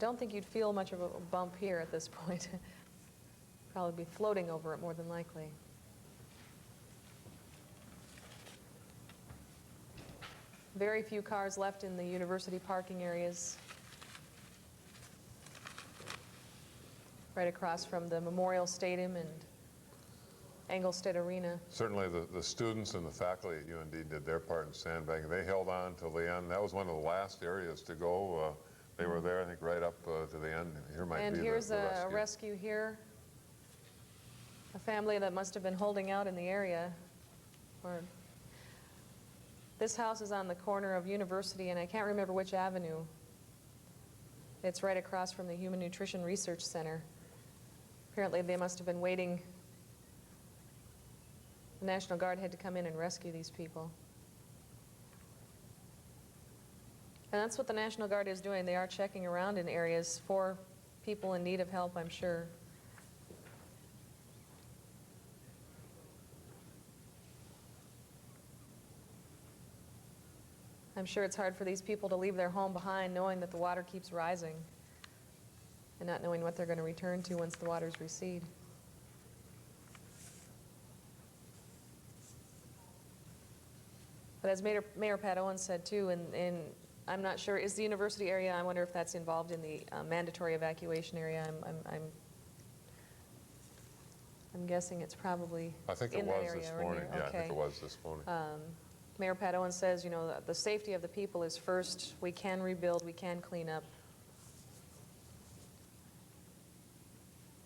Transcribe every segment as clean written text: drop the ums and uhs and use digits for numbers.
don't think you'd feel much of a bump here at this point. Probably be floating over it more than likely. Very few cars left in the university parking areas. Right across from the Memorial Stadium and Engle State Arena. Certainly the students and the faculty at UND did their part in sandbagging. They held on till the end. That was one of the last areas to go. They were there, I think, right up to the end. Here might and be here's the a rescue here. A family that must have been holding out in the area. This house is on the corner of University, and I can't remember which avenue. It's right across from the Human Nutrition Research Center. Apparently they must have been waiting. The National Guard had to come in and rescue these people. And that's what the National Guard is doing. They are checking around in areas for people in need of help, I'm sure. I'm sure it's hard for these people to leave their home behind knowing that the water keeps rising and not knowing what they're going to return to once the waters recede. But as Mayor Pat Owens said too, and I'm not sure, is the university area, I wonder if that's involved in the mandatory evacuation area. I'm guessing it's probably I think in it that was area this right morning. here. Yeah, Okay. I think it was this morning. Mayor Pat Owens says, you know, the safety of the people is first. We can rebuild, we can clean up.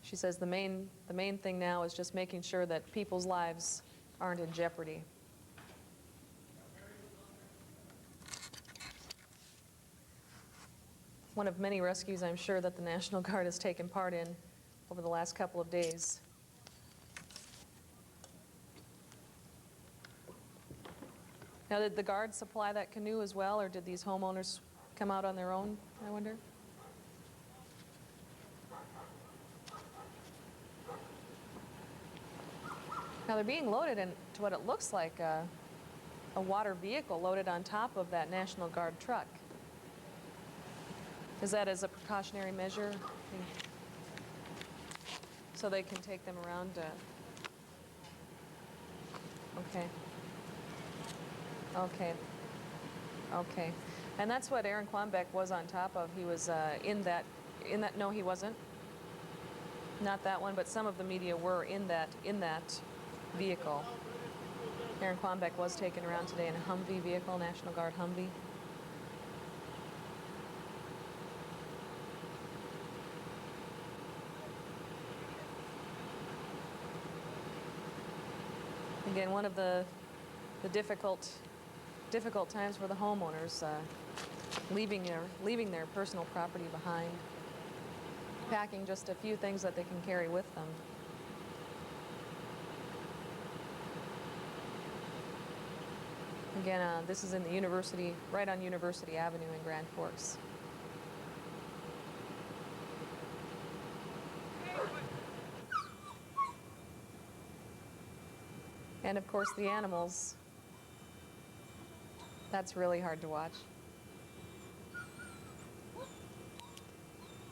She says the main thing now is just making sure that people's lives aren't in jeopardy. One of many rescues, I'm sure, that the National Guard has taken part in over the last couple of days. Now, did the Guard supply that canoe as well, or did these homeowners come out on their own, I wonder? Now, they're being loaded into what it looks like a water vehicle loaded on top of that National Guard truck. Is that as a precautionary measure? So they can take them around? Okay. Okay. Okay. And that's what Aaron Quambeck was on top of. He was in that, no, he wasn't. Not that one, but some of the media were in that vehicle. Aaron Quambeck was taken around today in a Humvee vehicle, National Guard Humvee. Again, one of the difficult times for the homeowners, leaving their personal property behind, packing just a few things that they can carry with them. Again, this is in the university, right on University Avenue in Grand Forks. And of course the animals. That's really hard to watch.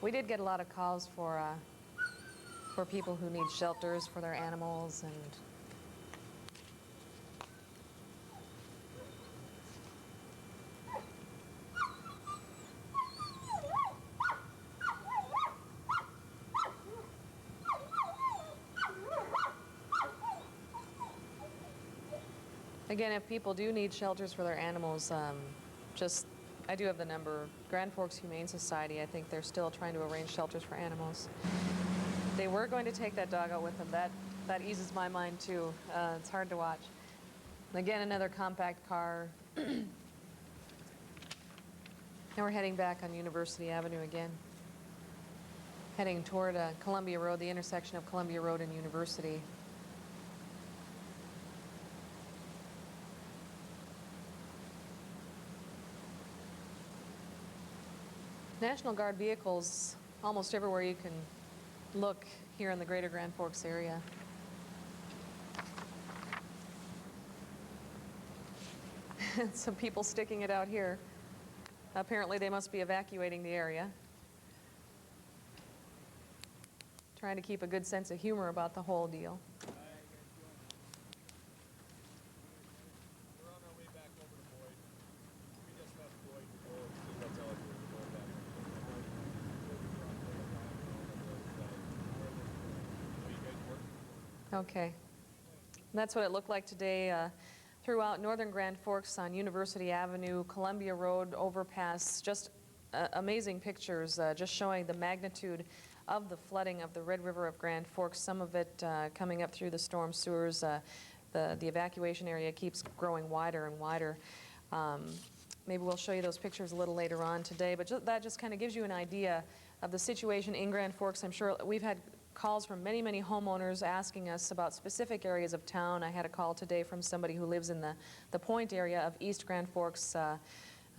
We did get a lot of calls for people who need shelters for their animals, and again, if people do need shelters for their animals, I do have the number. Grand Forks Humane Society, I think they're still trying to arrange shelters for animals. They were going to take that dog out with them. That eases my mind too. It's hard to watch. And again, another compact car. Now we're heading back on University Avenue again. Heading toward Columbia Road, the intersection of Columbia Road and University. National Guard vehicles almost everywhere you can look here in the greater Grand Forks area. Some people sticking it out here. Apparently they must be evacuating the area. trying to keep a good sense of humor about the whole deal. We're on our way back over to Boyd. We just left Boyd to go and see what's out here to go back. Are you guys working? Okay. That's what it looked like today throughout northern Grand Forks on University Avenue, Columbia Road, overpass. Just amazing pictures just showing the magnitude of the flooding of the Red River of Grand Forks, some of it coming up through the storm sewers. The evacuation area keeps growing wider and wider. Maybe we'll show you those pictures a little later on today, but that just kind of gives you an idea of the situation in Grand Forks. I'm sure we've had calls from many, many homeowners asking us about specific areas of town. I had a call today from somebody who lives in the Point area of East Grand Forks,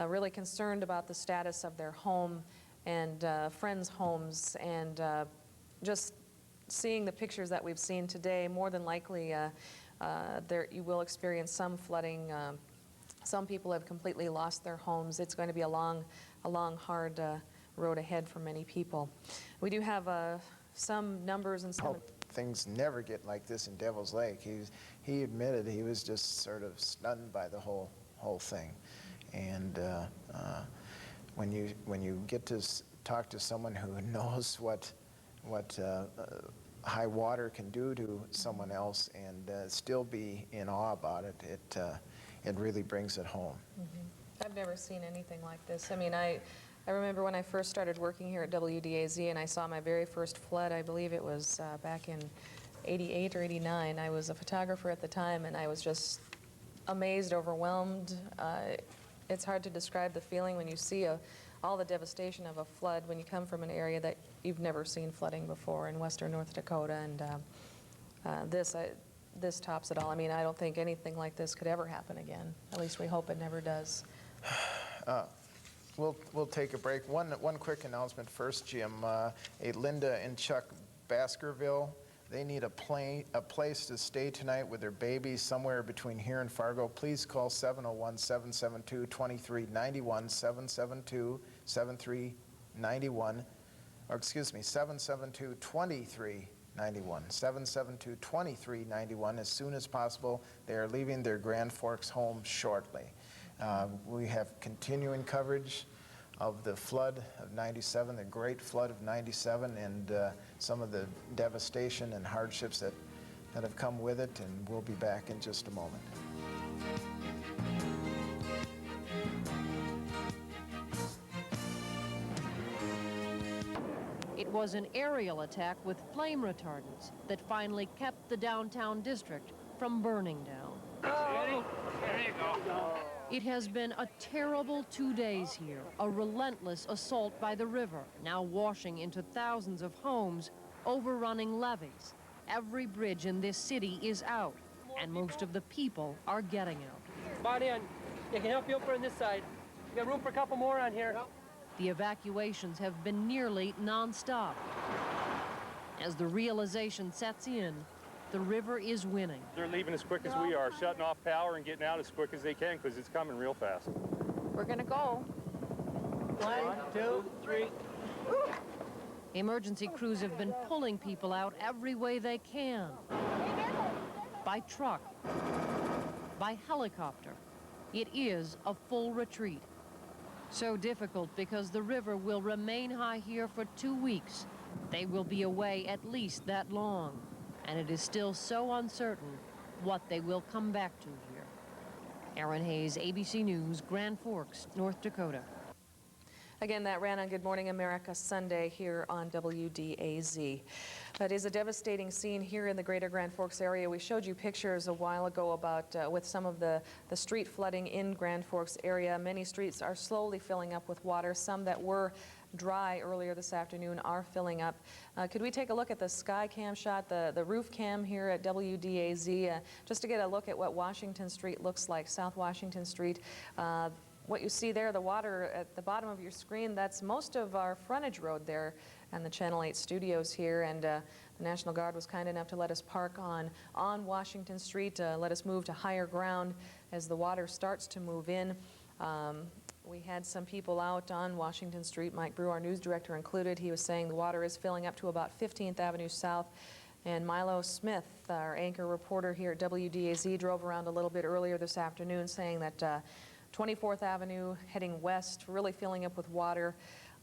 really concerned about the status of their home and friends' homes, and just seeing the pictures that we've seen today, more than likely you will experience some flooding. Some people have completely lost their homes. It's going to be a long, hard road ahead for many people. We do have some numbers and some... Hope things never get like this in Devil's Lake. He admitted he was just sort of stunned by the whole thing. And when you get to talk to someone who knows what high water can do to someone else and still be in awe about it, it really brings it home. Mm-hmm. I've never seen anything like this. I mean, I remember when I first started working here at WDAZ and I saw my very first flood. I believe it was back in '88 or '89. I was a photographer at the time, and I was just amazed, overwhelmed. It's hard to describe the feeling when you see all the devastation of a flood when you come from an area that you've never seen flooding before in western North Dakota. And this tops it all. I mean, I don't think anything like this could ever happen again. At least we hope it never does. We'll take a break. One quick announcement first, Jim. Linda and Chuck Baskerville, they need a place to stay tonight with their baby somewhere between here and Fargo. Please call 701-772-2391, 772-7391, or excuse me, 772-2391, 772-2391 as soon as possible. They are leaving their Grand Forks home shortly. We have continuing coverage of the flood of '97, the great flood of '97, and some of the devastation and hardships that have come with it, and we'll be back in just a moment. It was an aerial attack with flame retardants that finally kept the downtown district from burning down. There you go. It has been a terrible 2 days here, a relentless assault by the river, now washing into thousands of homes, overrunning levees. Every bridge in this city is out, and most of the people are getting out. Come on in. They can help you over on this side. We got room for a couple more on here. The evacuations have been nearly nonstop. As the realization sets in, the river is winning. They're leaving as quick as we are, shutting off power and getting out as quick as they can because it's coming real fast. We're going to go. 1, 2, 3. Emergency crews have been pulling people out every way they can. By truck, by helicopter. It is a full retreat. So difficult because the river will remain high here for 2 weeks. They will be away at least that long. And it is still so uncertain what they will come back to here. Aaron Hayes, ABC News, Grand Forks, North Dakota. Again, that ran on Good Morning America Sunday here on WDAZ. That is a devastating scene here in the greater Grand Forks area. We showed you pictures a while ago about with some of the street flooding in Grand Forks area. Many streets are slowly filling up with water. Some that were dry earlier this afternoon are filling up. Could we take a look at the sky cam shot, the roof cam here at WDAZ, just to get a look at what Washington Street looks like, South Washington Street. What you see there, the water at the bottom of your screen, that's most of our frontage road there and the Channel 8 studios here. And the National Guard was kind enough to let us park on Washington Street, let us move to higher ground as the water starts to move in. we had some people out on Washington Street, Mike Brew, our news director included. He was saying the water is filling up to about 15th Avenue South. And Milo Smith, our anchor reporter here at WDAZ, drove around a little bit earlier this afternoon saying that 24th Avenue heading west, really filling up with water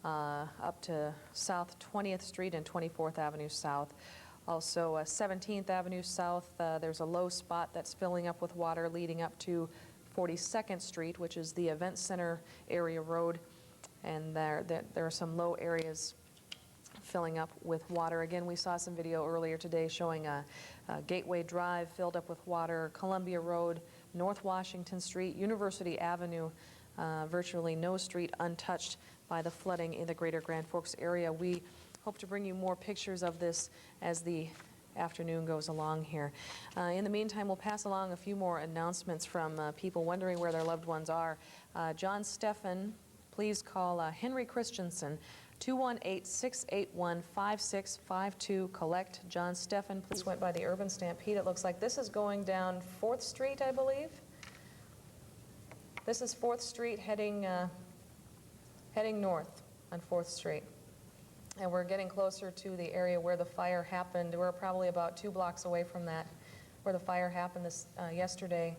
up to South 20th Street and 24th Avenue South. Also 17th Avenue South, there's a low spot that's filling up with water leading up to 42nd Street, which is the event center area road, and there are some low areas filling up with water. Again, we saw some video earlier today showing a Gateway Drive filled up with water, Columbia Road, North Washington Street, University Avenue, virtually no street untouched by the flooding in the greater Grand Forks area. We hope to bring you more pictures of this as the afternoon goes along here. In the meantime, we'll pass along a few more announcements from people wondering where their loved ones are. John Steffen, please call Henry Christensen, 218-681-5652. Collect John Steffen. Please went by the Urban Stampede. It looks like this is going down 4th Street, I believe. This is 4th Street heading north on 4th Street. And we're getting closer to the area where the fire happened. We're probably about 2 blocks away from that, where the fire happened yesterday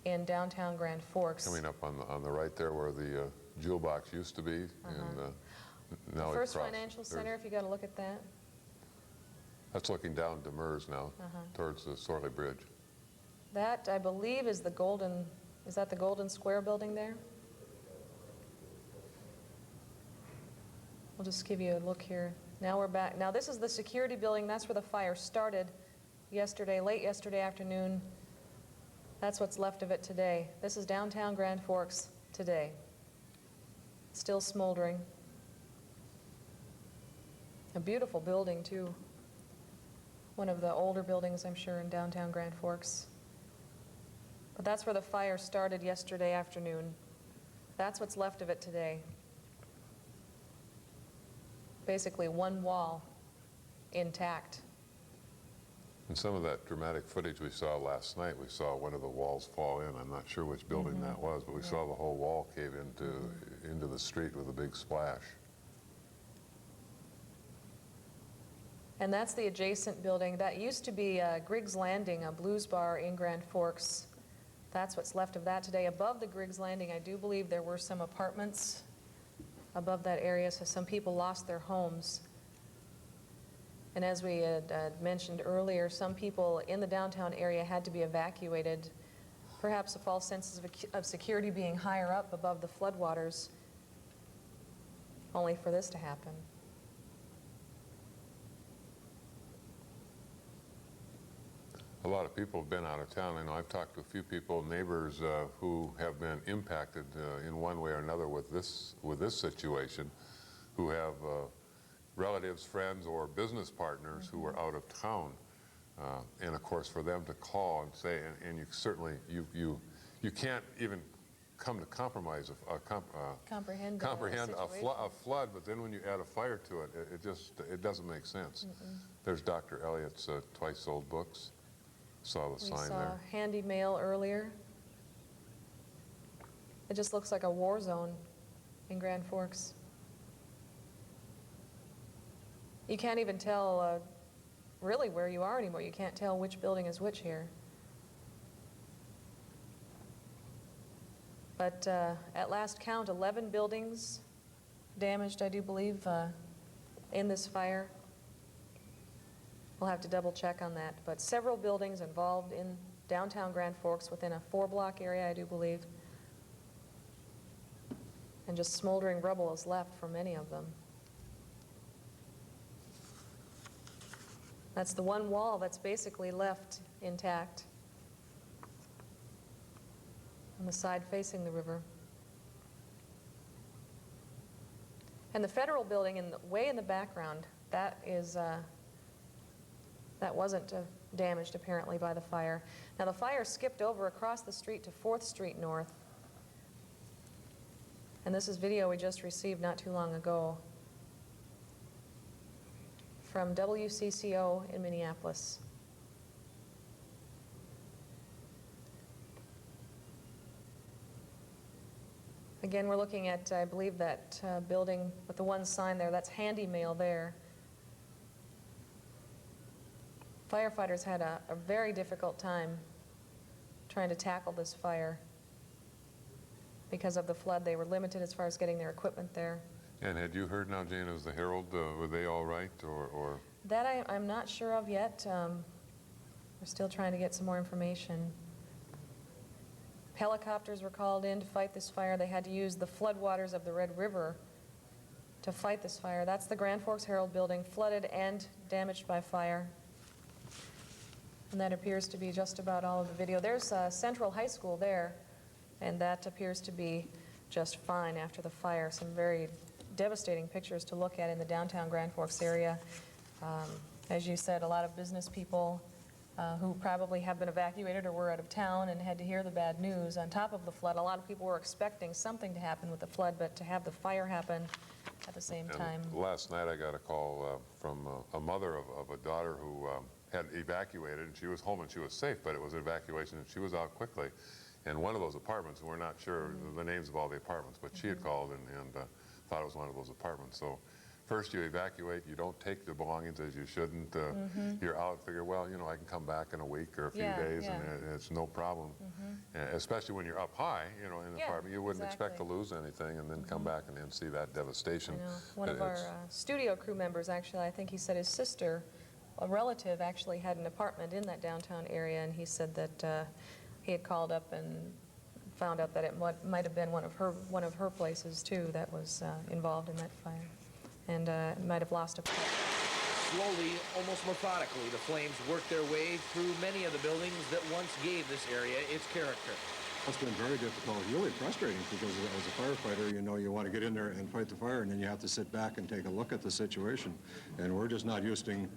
in downtown Grand Forks. Coming up on the right there where the jewel box used to be. And now First across. Financial Center, if you got to look at that. That's looking down Demers now, towards the Sorley Bridge. That, I believe, is the Golden, is that the Golden Square building there? We'll just give you a look here. Now we're back. Now this is the security building. That's where the fire started yesterday, late yesterday afternoon. That's what's left of it today. This is downtown Grand Forks today. Still smoldering. A beautiful building, too. One of the older buildings, I'm sure, in downtown Grand Forks. But that's where the fire started yesterday afternoon. That's what's left of it today. Basically one wall intact. And some of that dramatic footage we saw last night, we saw one of the walls fall in. I'm not sure which building that was, but we saw the whole wall cave into the street with a big splash. And that's the adjacent building. That used to be Griggs Landing, a blues bar in Grand Forks. That's what's left of that today. Above the Griggs Landing, I do believe there were some apartments above that area, so some people lost their homes. And as we had mentioned earlier, some people in the downtown area had to be evacuated, perhaps a false sense of security being higher up above the floodwaters, only for this to happen. A lot of people have been out of town. I know I've talked to a few people, neighbors who have been impacted in one way or another with this situation, who have relatives, friends, or business partners who are out of town. And of course, for them to call and say, and you certainly, you can't even come to compromise, comprehend a flood, but then when you add a fire to it, it doesn't make sense. There's Dr. Elliott's twice sold books. Saw the sign there. We saw Handy Mail earlier. It just looks like a war zone in Grand Forks. You can't even tell really where you are anymore. You can't tell which building is which here. But at last count, 11 buildings damaged, I do believe, in this fire. We'll have to double check on that. But several buildings involved in downtown Grand Forks within a 4-block area, I do believe. And just smoldering rubble is left for many of them. That's the one wall that's basically left intact on the side facing the river. And the federal building way in the background, that wasn't damaged apparently by the fire. Now the fire skipped over across the street to 4th Street North. And this is video we just received not too long ago from WCCO in Minneapolis. Again, we're looking at, I believe, that building with the one sign there. That's Handy Mail there. Firefighters had a very difficult time trying to tackle this fire. Because of the flood, they were limited as far as getting their equipment there. And had you heard now, Jane, as the Herald, were they all right, or? That I'm not sure of yet. We're still trying to get some more information. Helicopters were called in to fight this fire. They had to use the floodwaters of the Red River to fight this fire. That's the Grand Forks Herald building, flooded and damaged by fire. And that appears to be just about all of the video. There's Central High School there, and that appears to be just fine after the fire. Some very devastating pictures to look at in the downtown Grand Forks area. As you said, a lot of business people who probably have been evacuated or were out of town and had to hear the bad news on top of the flood. A lot of people were expecting something to happen with the flood, but to have the fire happen at the same time. And last night I got a call from a mother of a daughter who had evacuated, and she was home and she was safe, but it was an evacuation and she was out quickly. And one of those apartments, we're not sure the names of all the apartments, but she had called and thought it was one of those apartments. So first you evacuate, you don't take the belongings as you shouldn't. You're out, figure, well, you know, I can come back in a week or a few days and it's no problem. Especially when you're up high, you know, in the apartment, you wouldn't expect to lose anything and then come back and then see that devastation. I know. One of our studio crew members, actually, I think he said his sister, a relative, actually had an apartment in that downtown area, and he said that he had called up and found out that it might have been one of her places too that was involved in that fire, and might have lost a. Slowly, almost methodically, the flames worked their way through many of the buildings that once gave this area its character. It's been very difficult, really frustrating, because as a firefighter, you know, you want to get in there and fight the fire, and then you have to sit back and take a look at the situation. And we're just not using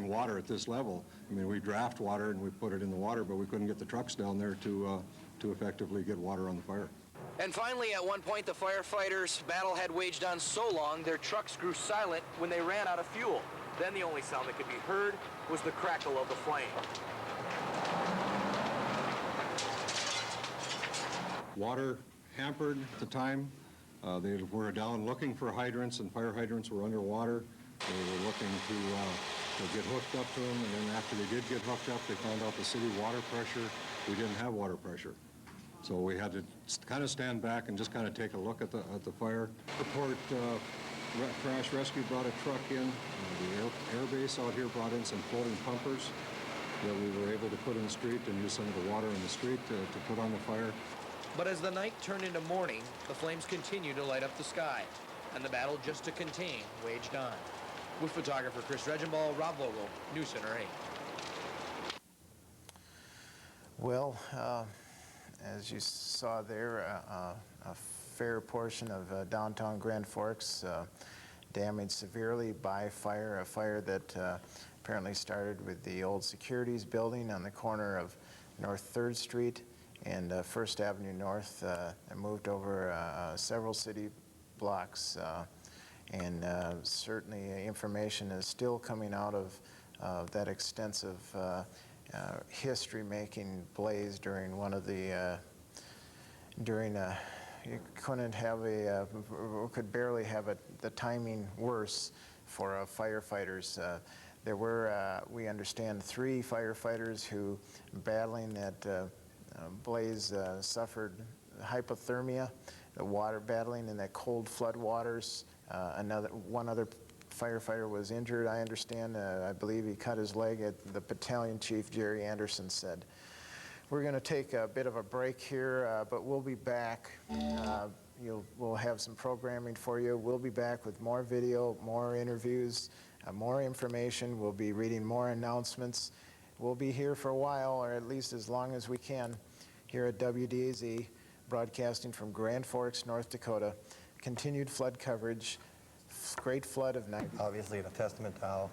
water at this level. I mean, we draft water and we put it in the water, but we couldn't get the trucks down there to effectively get water on the fire. And finally, at one point, the firefighters' battle had waged on so long, their trucks grew silent when they ran out of fuel. Then the only sound that could be heard was the crackle of the flame. Water hampered at the time. They were down looking for hydrants, and fire hydrants were underwater. They were looking to get hooked up to them, and then after they did get hooked up, they found out the city water pressure. We didn't have water pressure. So we had to kind of stand back and just kind of take a look at the fire. Report, Crash Rescue brought a truck in. The air base out here brought in some floating pumpers that we were able to put in the street and use some of the water in the street to put on the fire. But as the night turned into morning, the flames continued to light up the sky, and the battle just to contain waged on. With photographer Chris Regenball, Rob Vogel, News Center 8. Well, as you saw there, a fair portion of downtown Grand Forks damaged severely by fire, a fire that apparently started with the old Securities building on the corner of North 3rd Street and First Avenue North, and moved over several city blocks. And certainly information is still coming out of that extensive history-making blaze during one of the, you couldn't have could barely have the timing worse for firefighters. There were, we understand, 3 firefighters who, battling that blaze, suffered hypothermia, battling in that cold flood waters. One other firefighter was injured, I understand. I believe he cut his leg. The battalion chief, Jerry Anderson, said. We're going to take a bit of a break here, but we'll be back. We'll have some programming for you. We'll be back with more video, more interviews, more information. We'll be reading more announcements. We'll be here for a while, or at least as long as we can, here at WDAZ, broadcasting from Grand Forks, North Dakota. Continued flood coverage, great flood of night. Obviously, a testament to how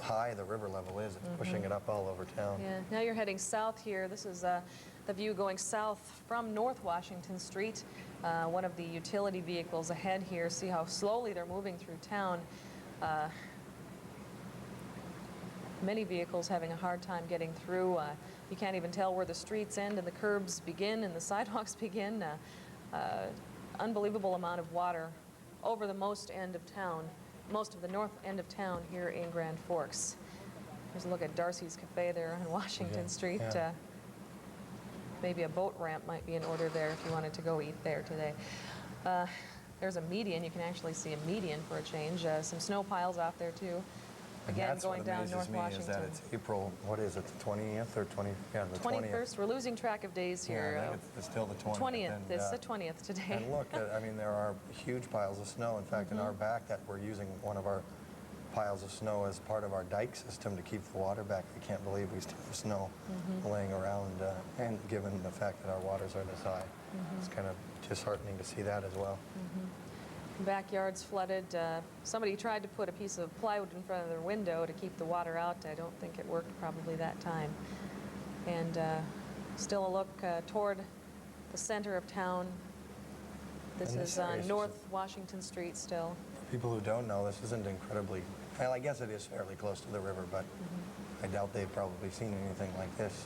high the river level is. It's pushing it up all over town. Yeah. Now you're heading south here. This is the view going south from North Washington Street. One of the utility vehicles ahead here. See how slowly they're moving through town. many vehicles having a hard time getting through. You can't even tell where the streets end and the curbs begin and the sidewalks begin. Unbelievable amount of water over the most of the north end of town here in Grand Forks. There's a look at Darcy's Cafe there on Washington Street. Yeah. Maybe a boat ramp might be in order there if you wanted to go eat there today. There's a median. You can actually see a median for a change. Some snow piles out there too. And Again, that's going what down amazes North me Washington. is that it's April, what is it, the 20th or 20th? Yeah, the 20th. 21st. We're losing track of days here. Yeah, I think it's still the 20th. 20th. and, It's the 20th today. And look, I mean, there are huge piles of snow. In fact, in our back, that we're using one of our piles of snow as part of our dike system to keep the water back. I can't believe we still have snow laying around, and given the fact that our waters are this high, it's kind of disheartening to see that as well. Backyards flooded. Somebody tried to put a piece of plywood in front of their window to keep the water out. I don't think it worked probably that time. And still a look toward the center of town. This And this is on area is North Washington Street still. For people who don't know, this isn't incredibly, well, I guess it is fairly close to the river, but I doubt they've probably seen anything like this.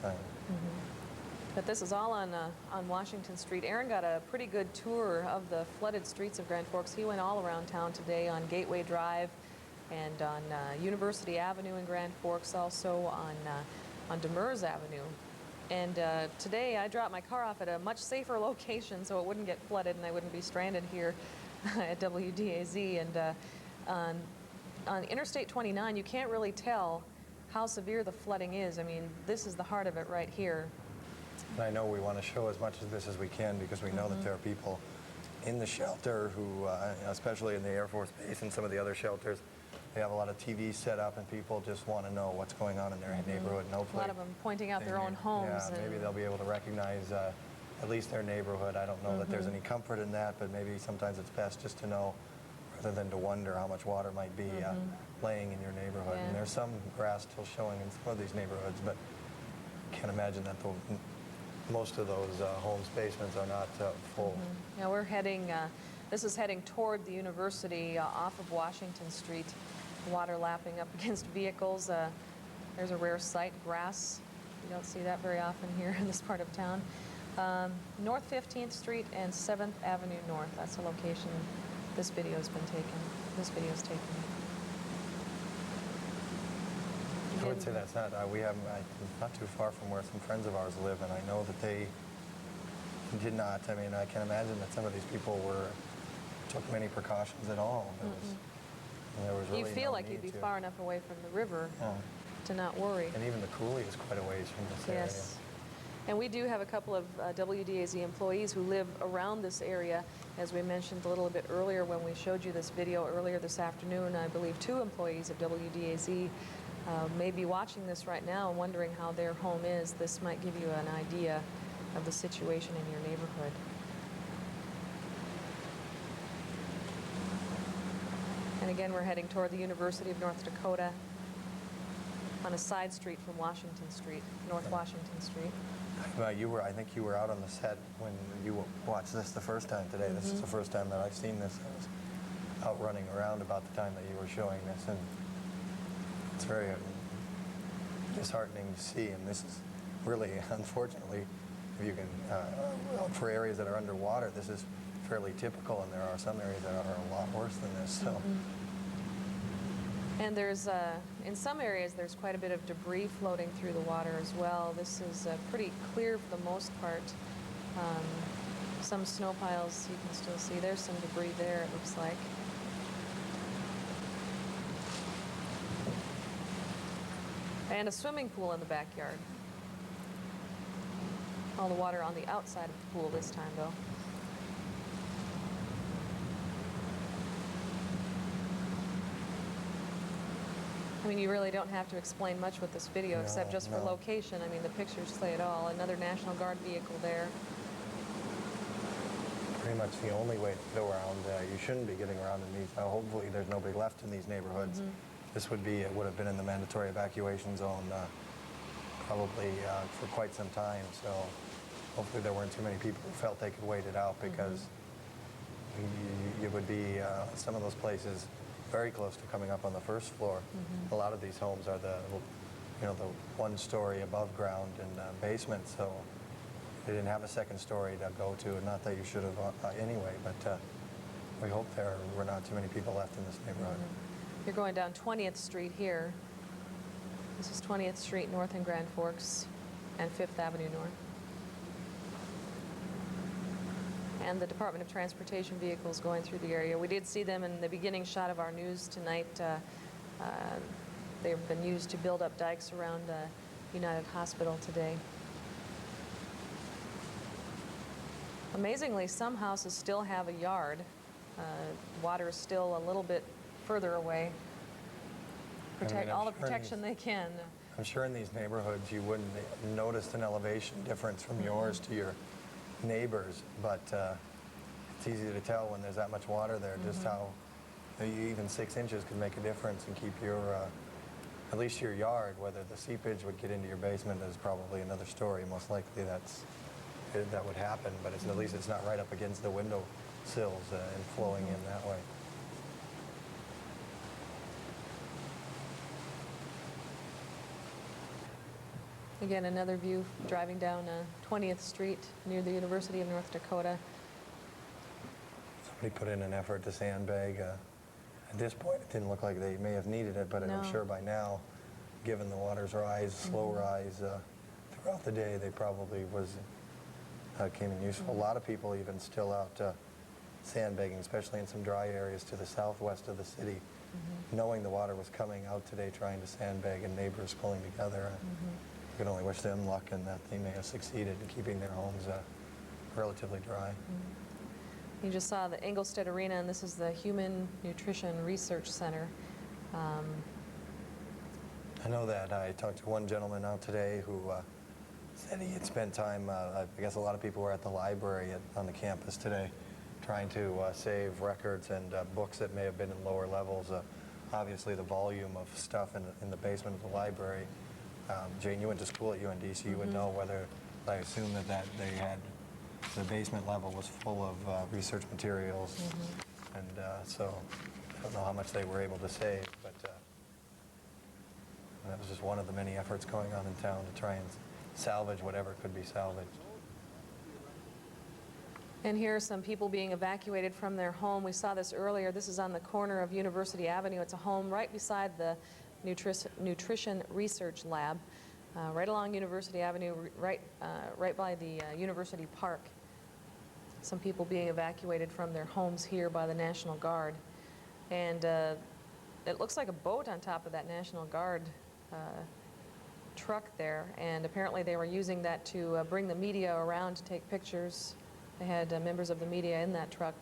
But this is all on Washington Street. Aaron got a pretty good tour of the flooded streets of Grand Forks. He went all around town today on Gateway Drive and on University Avenue in Grand Forks, also on Demers Avenue. And today I dropped my car off at a much safer location so it wouldn't get flooded and I wouldn't be stranded here at WDAZ. And on Interstate 29, you can't really tell how severe the flooding is. I mean, this is the heart of it right here. And I know we want to show as much of this as we can because we know that there are people in the shelter who, especially in the Air Force Base and some of the other shelters, they have a lot of TVs set up and people just want to know what's going on in their neighborhood. And A hopefully lot of them pointing out their own homes. Yeah, maybe they'll be able to recognize at least their neighborhood. I don't know that there's any comfort in that, but maybe sometimes it's best just to know rather than to wonder how much water might be laying in your neighborhood. Yeah. And there's some grass still showing in some of these neighborhoods, but I can't imagine that most of those homes' basements are not full. Now we're heading, this is heading toward the university off of Washington Street. Water lapping up against vehicles. There's a rare sight, grass. You don't see that very often here in this part of town. North 15th Street and 7th Avenue North. That's the location this video's been taken. This video's taken. I would say that's not, not too far from where some friends of ours live, and I know that they did not. I mean, I can imagine that some of these people took many precautions at all. There was really You feel no like you'd be need to. far enough away from the river to not worry. And even the coulee is quite a ways from this area. Yes. And we do have a couple of WDAZ employees who live around this area. As we mentioned a little bit earlier when we showed you this video earlier this afternoon, I believe 2 employees of WDAZ may be watching this right now and wondering how their home is. This might give you an idea of the situation in your neighborhood. And again, we're heading toward the University of North Dakota on a side street from Washington Street, North Washington Street. I think you were out on the set when you watched this the first time today. This is the first time that I've seen this. I was out running around about the time that you were showing this, and it's very disheartening to see. And this is really, unfortunately, if you can, for areas that are underwater, this is fairly typical, and there are some areas that are a lot worse than this. So. And there's, in some areas, there's quite a bit of debris floating through the water as well. This is pretty clear for the most part. Some snow piles you can still see. There's some debris there, it looks like. And a swimming pool in the backyard. All the water on the outside of the pool this time, though. I mean, you really don't have to explain much with this video, except just for location. I mean, the pictures say it all. Another National Guard vehicle there. Pretty much the only way to go around. You shouldn't be getting around in these. Hopefully, there's nobody left in these neighborhoods. This would have been in the mandatory evacuation zone probably for quite some time. So hopefully there weren't too many people who felt they could wait it out, because you would be some of those places very close to coming up on the first floor. A lot of these homes are you know, the one story above ground and basement, so they didn't have a second story to go to. Not that you should have anyway, but we hope there were not too many people left in this neighborhood. You're going down 20th Street here. This is 20th Street North in Grand Forks and 5th Avenue North. And the Department of Transportation vehicles going through the area. We did see them in the beginning shot of our news tonight. They've been used to build up dikes around United Hospital today. Amazingly, some houses still have a yard. Water is still a little bit further away. Protect all the protection they can. I'm sure in these neighborhoods you wouldn't notice an elevation difference from yours to your neighbors, but it's easy to tell when there's that much water there just how even 6 inches could make a difference and keep your, at least your yard. Whether the seepage would get into your basement is probably another story. Most likely that would happen, but at least it's not right up against the window sills and flowing in that way. Again, another view driving down 20th Street near the University of North Dakota. Somebody put in an effort to sandbag. At this point, it didn't look like they may have needed it, but No. I'm sure by now, given the water's rise, slow rise throughout the day, they probably came in useful. A lot of people even still out sandbagging, especially in some dry areas to the southwest of the city, knowing the water was coming out today, trying to sandbag, and neighbors pulling together. We can only wish them luck and that they may have succeeded in keeping their homes relatively dry. You just saw the Engelstedt Arena, and this is the Human Nutrition Research Center. I know that. I talked to one gentleman out today who said he had spent time, I guess a lot of people were at the library on the campus today, trying to save records and books that may have been in lower levels. Obviously, the volume of stuff in the basement of the library. Jane, you went to school at UND, so you would know whether, I assume that they had, the basement level was full of research materials, and so I don't know how much they were able to save, but that was just one of the many efforts going on in town to try and salvage whatever could be salvaged. And here are some people being evacuated from their home. We saw this earlier. This is on the corner of University Avenue. It's a home right beside the Nutrition Research Lab, right along University Avenue, right by the University Park. Some people being evacuated from their homes here by the National Guard. And it looks like a boat on top of that National Guard truck there, and apparently they were using that to bring the media around to take pictures. They had members of the media in that truck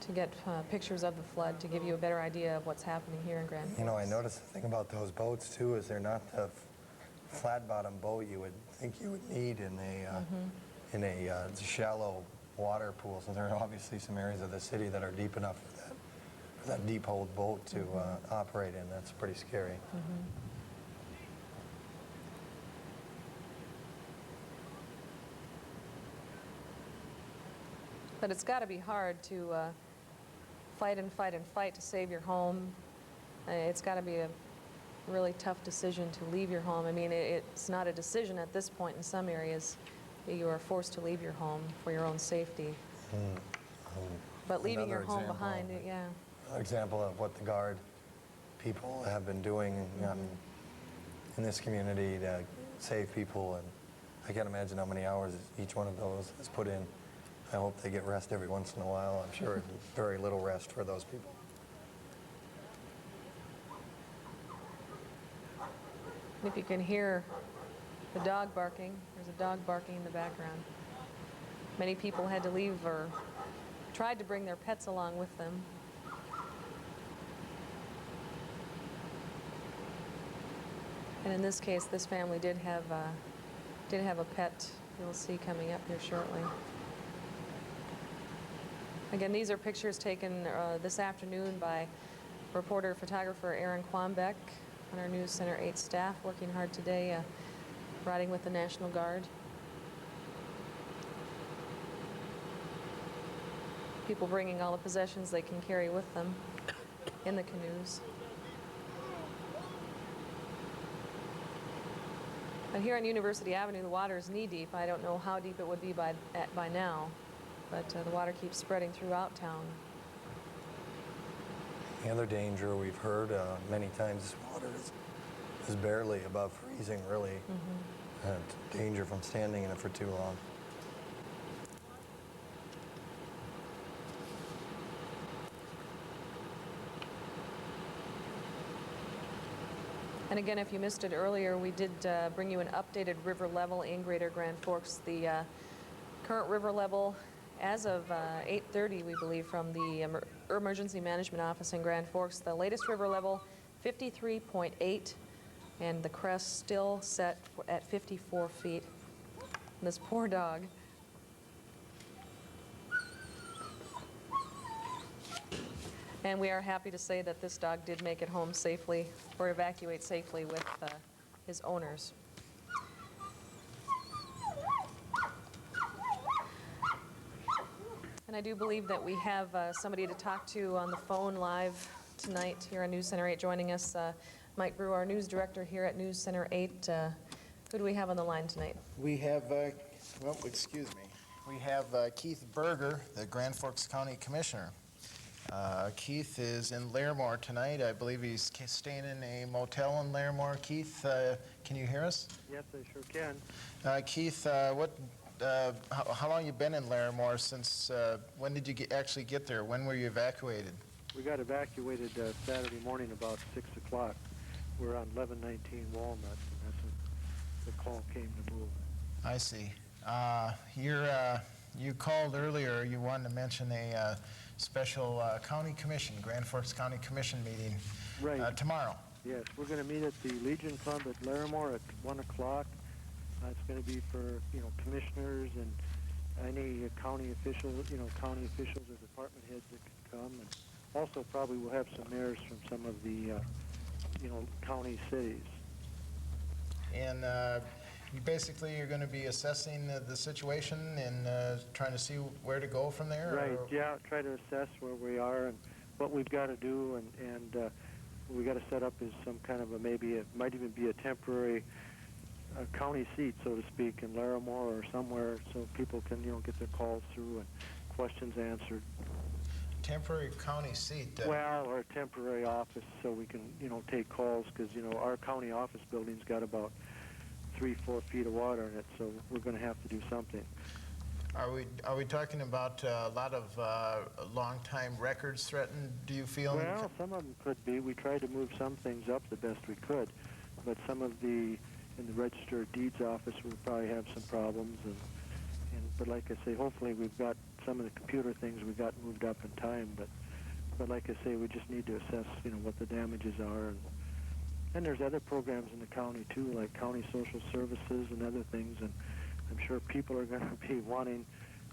to get pictures of the flood, to give you a better idea of what's happening here in Grand Forks. You know, I noticed the thing about those boats too is they're not the flat-bottom boat you would think you would need in a shallow water pool. So there are obviously some areas of the city that are deep enough for that deep-holed boat to operate in. That's pretty scary. But it's got to be hard to fight and fight and fight to save your home. It's got to be a really tough decision to leave your home. I mean, it's not a decision at this point in some areas. You are forced to leave your home for your own safety. But leaving your home behind, yeah. Another example of what the Guard people have been doing in this community to save people, and I can't imagine how many hours each one of those has put in. I hope they get rest every once in a while. I'm sure very little rest for those people. If you can hear the dog barking, there's a dog barking in the background. Many people had to leave or tried to bring their pets along with them. And in this case, this family did have a pet. You'll see coming up here shortly. Again, these are pictures taken this afternoon by reporter-photographer Aaron Quambeck on our News Center 8 staff, working hard today, riding with the National Guard. People bringing all the possessions they can carry with them in the canoes. But here on University Avenue, the water is knee-deep. I don't know how deep it would be by now, but the water keeps spreading throughout town. The other danger we've heard many times, this water is barely above freezing, really. Danger from standing in it for too long. And again, if you missed it earlier, we did bring you an updated river level in Greater Grand Forks. The current river level, as of 8:30, we believe, from the Emergency Management Office in Grand Forks, the latest river level, 53.8, and the crest still set at 54 feet. And this poor dog. And we are happy to say that this dog did make it home safely, or evacuate safely with his owners. And I do believe that we have somebody to talk to on the phone live tonight here on News Center 8. Joining us, Mike Brew, our news director here at News Center 8. Who do we have on the line tonight? We have, well, excuse me. We have Keith Berger, the Grand Forks County Commissioner. Keith is in Larimore tonight. I believe he's staying in a motel in Larimore. Keith, can you hear us? Yes, I sure can. Keith, how long you been in Larimore since, when did you actually get there? When were you evacuated? We got evacuated Saturday morning about 6 o'clock. We're on 1119 Walnut, and that's when the call came to move. I see. You called earlier, you wanted to mention a special county commission, Grand Forks County Commission meeting tomorrow. Yes, we're going to meet at the Legion Club at Larimore at 1 o'clock. It's going to be for, commissioners and any county officials, county officials or department heads that can come. And also probably we'll have some mayors from some of the, county cities. And you basically are going to be assessing the situation and trying to see where to go from there? Right, or? yeah, try to assess where we are and what we've got to do, and what we got to set up is some kind of it might even be a temporary county seat, so to speak, in Larimore or somewhere, so people can, get their calls through and questions answered. Temporary county seat? Well, or a temporary office, so we can, take calls, because, our county office building's got about 3-4 feet of water in it, so we're going to have to do something. Are we talking about a lot of long-time records threatened, do you feel? Well, some of them could be. We tried to move some things up the best we could, but some of in the Register of Deeds office, we'll probably have some problems, but like I say, hopefully we've got some of the computer things we got moved up in time, but like I say, we just need to assess, what the damages are, and there's other programs in the county too, like county social services and other things, and I'm sure people are going to be wanting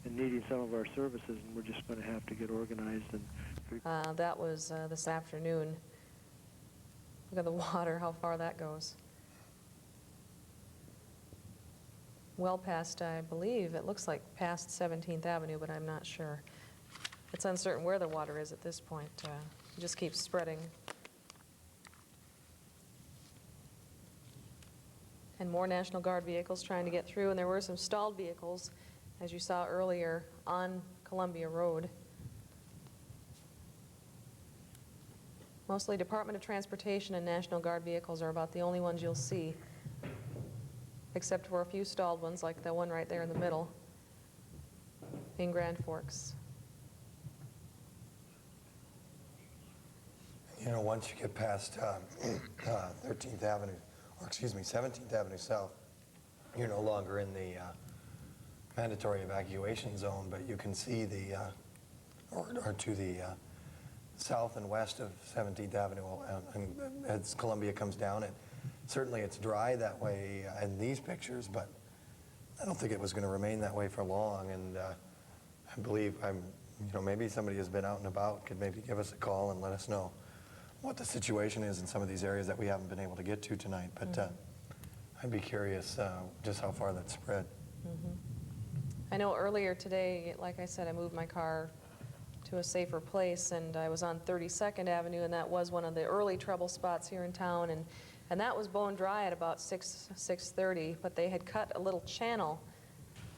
and needing some of our services, and we're just going to have to get organized. And that was this afternoon. Look at the water, how far that goes. Well past, I believe, it looks like past 17th Avenue, but I'm not sure. It's uncertain where the water is at this point. It just keeps spreading. And more National Guard vehicles trying to get through, and there were some stalled vehicles, as you saw earlier, on Columbia Road. Mostly Department of Transportation and National Guard vehicles are about the only ones you'll see, except for a few stalled ones, like the one right there in the middle in Grand Forks. Once you get past 13th Avenue, or excuse me, 17th Avenue South, you're no longer in the mandatory evacuation zone, but you can see or to the south and west of 17th Avenue, and as Columbia comes down, certainly it's dry that way in these pictures, but I don't think it was going to remain that way for long, and I believe maybe somebody has been out and about, could maybe give us a call and let us know what the situation is in some of these areas that we haven't been able to get to tonight, but I'd be curious just how far that's spread. I know earlier today, like I said, I moved my car to a safer place, and I was on 32nd Avenue, and that was one of the early trouble spots here in town, and And that was bone dry at about 6:30, but they had cut a little channel,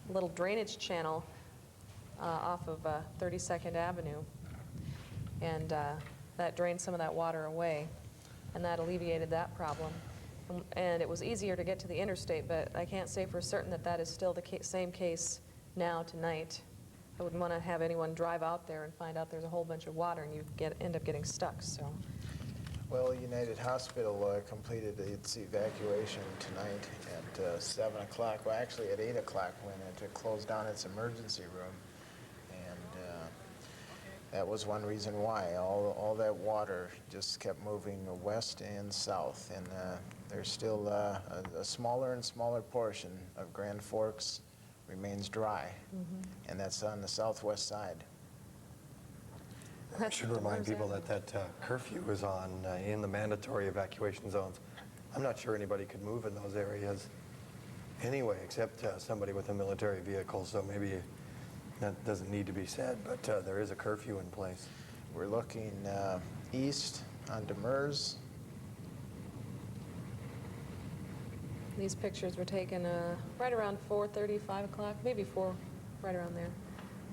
a little drainage channel off of 32nd Avenue. And that drained some of that water away, and that alleviated that problem. And it was easier to get to the interstate, but I can't say for certain that that is still the same case now tonight. I wouldn't want to have anyone drive out there and find out there's a whole bunch of water and you end up getting stuck. So. Well, United Hospital completed its evacuation tonight at 7 o'clock. Well, actually at 8 o'clock when it closed down its emergency room. And that was one reason why. All that water just kept moving west and south. And there's still a smaller and smaller portion of Grand Forks remains dry. And that's on the southwest side. I should remind people that curfew is on in the mandatory evacuation zones. I'm not sure anybody could move in those areas anyway, except somebody with a military vehicle, so maybe that doesn't need to be said, but there is a curfew in place. We're looking east on Demers. These pictures were taken right around 4:30, 5 o'clock, maybe 4, right around there.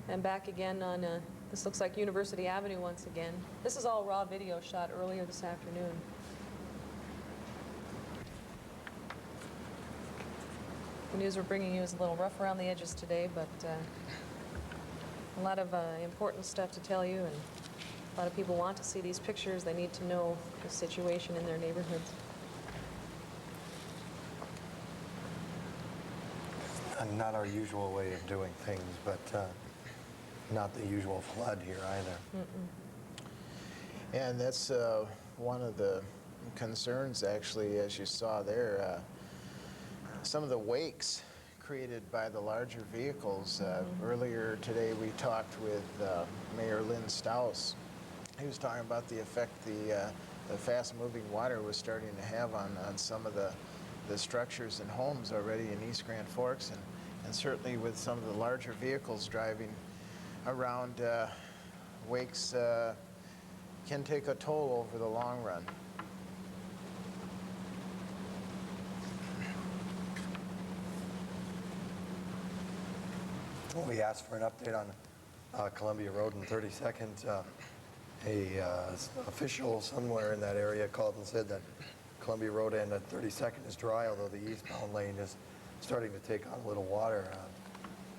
And back again on, this looks like University Avenue once again. This is all raw video shot earlier this afternoon. The news we're bringing you is a little rough around the edges today, but a lot of important stuff to tell you, and a lot of people want to see these pictures. They need to know the situation in their neighborhoods. Not our usual way of doing things, but not the usual flood here either. And that's one of the concerns, actually, as you saw there. Some of the wakes created by the larger vehicles. Earlier today we talked with Mayor Lynn Staus. He was talking about the effect the fast-moving water was starting to have on some of the structures and homes already in East Grand Forks, and certainly with some of the larger vehicles driving around, wakes can take a toll over the long run. Well, we asked for an update on Columbia Road and 32nd. A official somewhere in that area called and said that Columbia Road and 32nd is dry, although the eastbound lane is starting to take on a little water.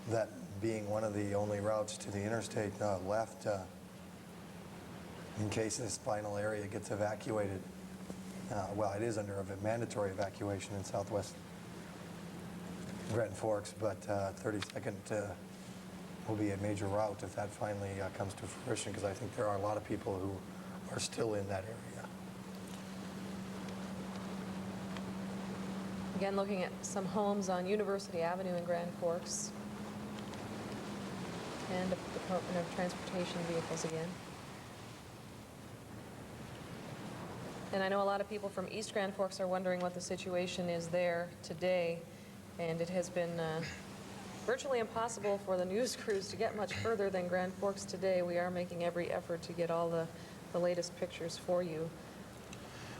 That being one of the only routes to the interstate left in case this final area gets evacuated. Well, it is under a mandatory evacuation in southwest Grand Forks, but 32nd will be a major route if that finally comes to fruition, because I think there are a lot of people who are still in that area. Again, looking at some homes on University Avenue in Grand Forks, and the Department of Transportation vehicles again. And I know a lot of people from East Grand Forks are wondering what the situation is there today, and it has been virtually impossible for the news crews to get much further than Grand Forks today. We are making every effort to get all the latest pictures for you.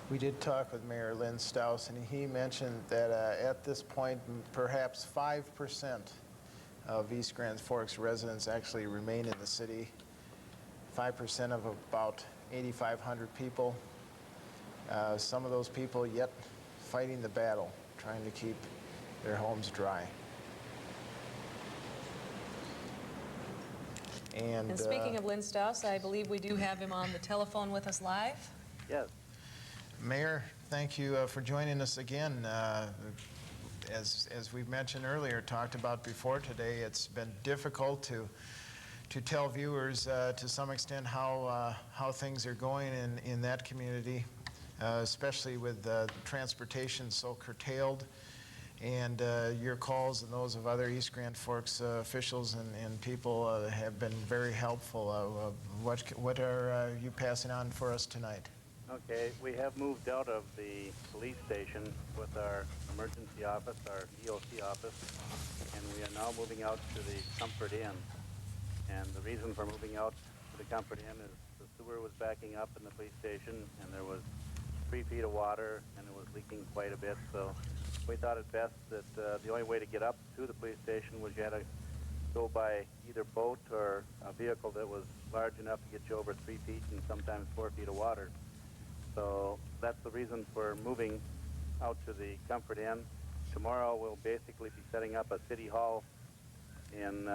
We did talk with Mayor Lynn Staus, and he mentioned that at this point, perhaps 5% of East Grand Forks residents actually remain in the city. 5% of about 8,500 people. Some of those people yet fighting the battle, trying to keep their homes dry. And speaking of Lynn Staus, I believe we do have him on the telephone with us live. Yes. Mayor, thank you for joining us again. As we've mentioned earlier, talked about before today, it's been difficult to tell viewers to some extent how things are going in that community, especially with transportation so curtailed. And your calls and those of other East Grand Forks officials and people have been very helpful. What are you passing on for us tonight? Okay, we have moved out of the police station with our emergency office, our EOC office, and we are now moving out to the Comfort Inn. And the reason for moving out to the Comfort Inn is the sewer was backing up in the police station, and there was 3 feet of water, and it was leaking quite a bit. So we thought it best that the only way to get up to the police station was you had to go by either boat or a vehicle that was large enough to get you over 3 feet and sometimes 4 feet of water. So that's the reason for moving out to the Comfort Inn. Tomorrow we'll basically be setting up a city hall in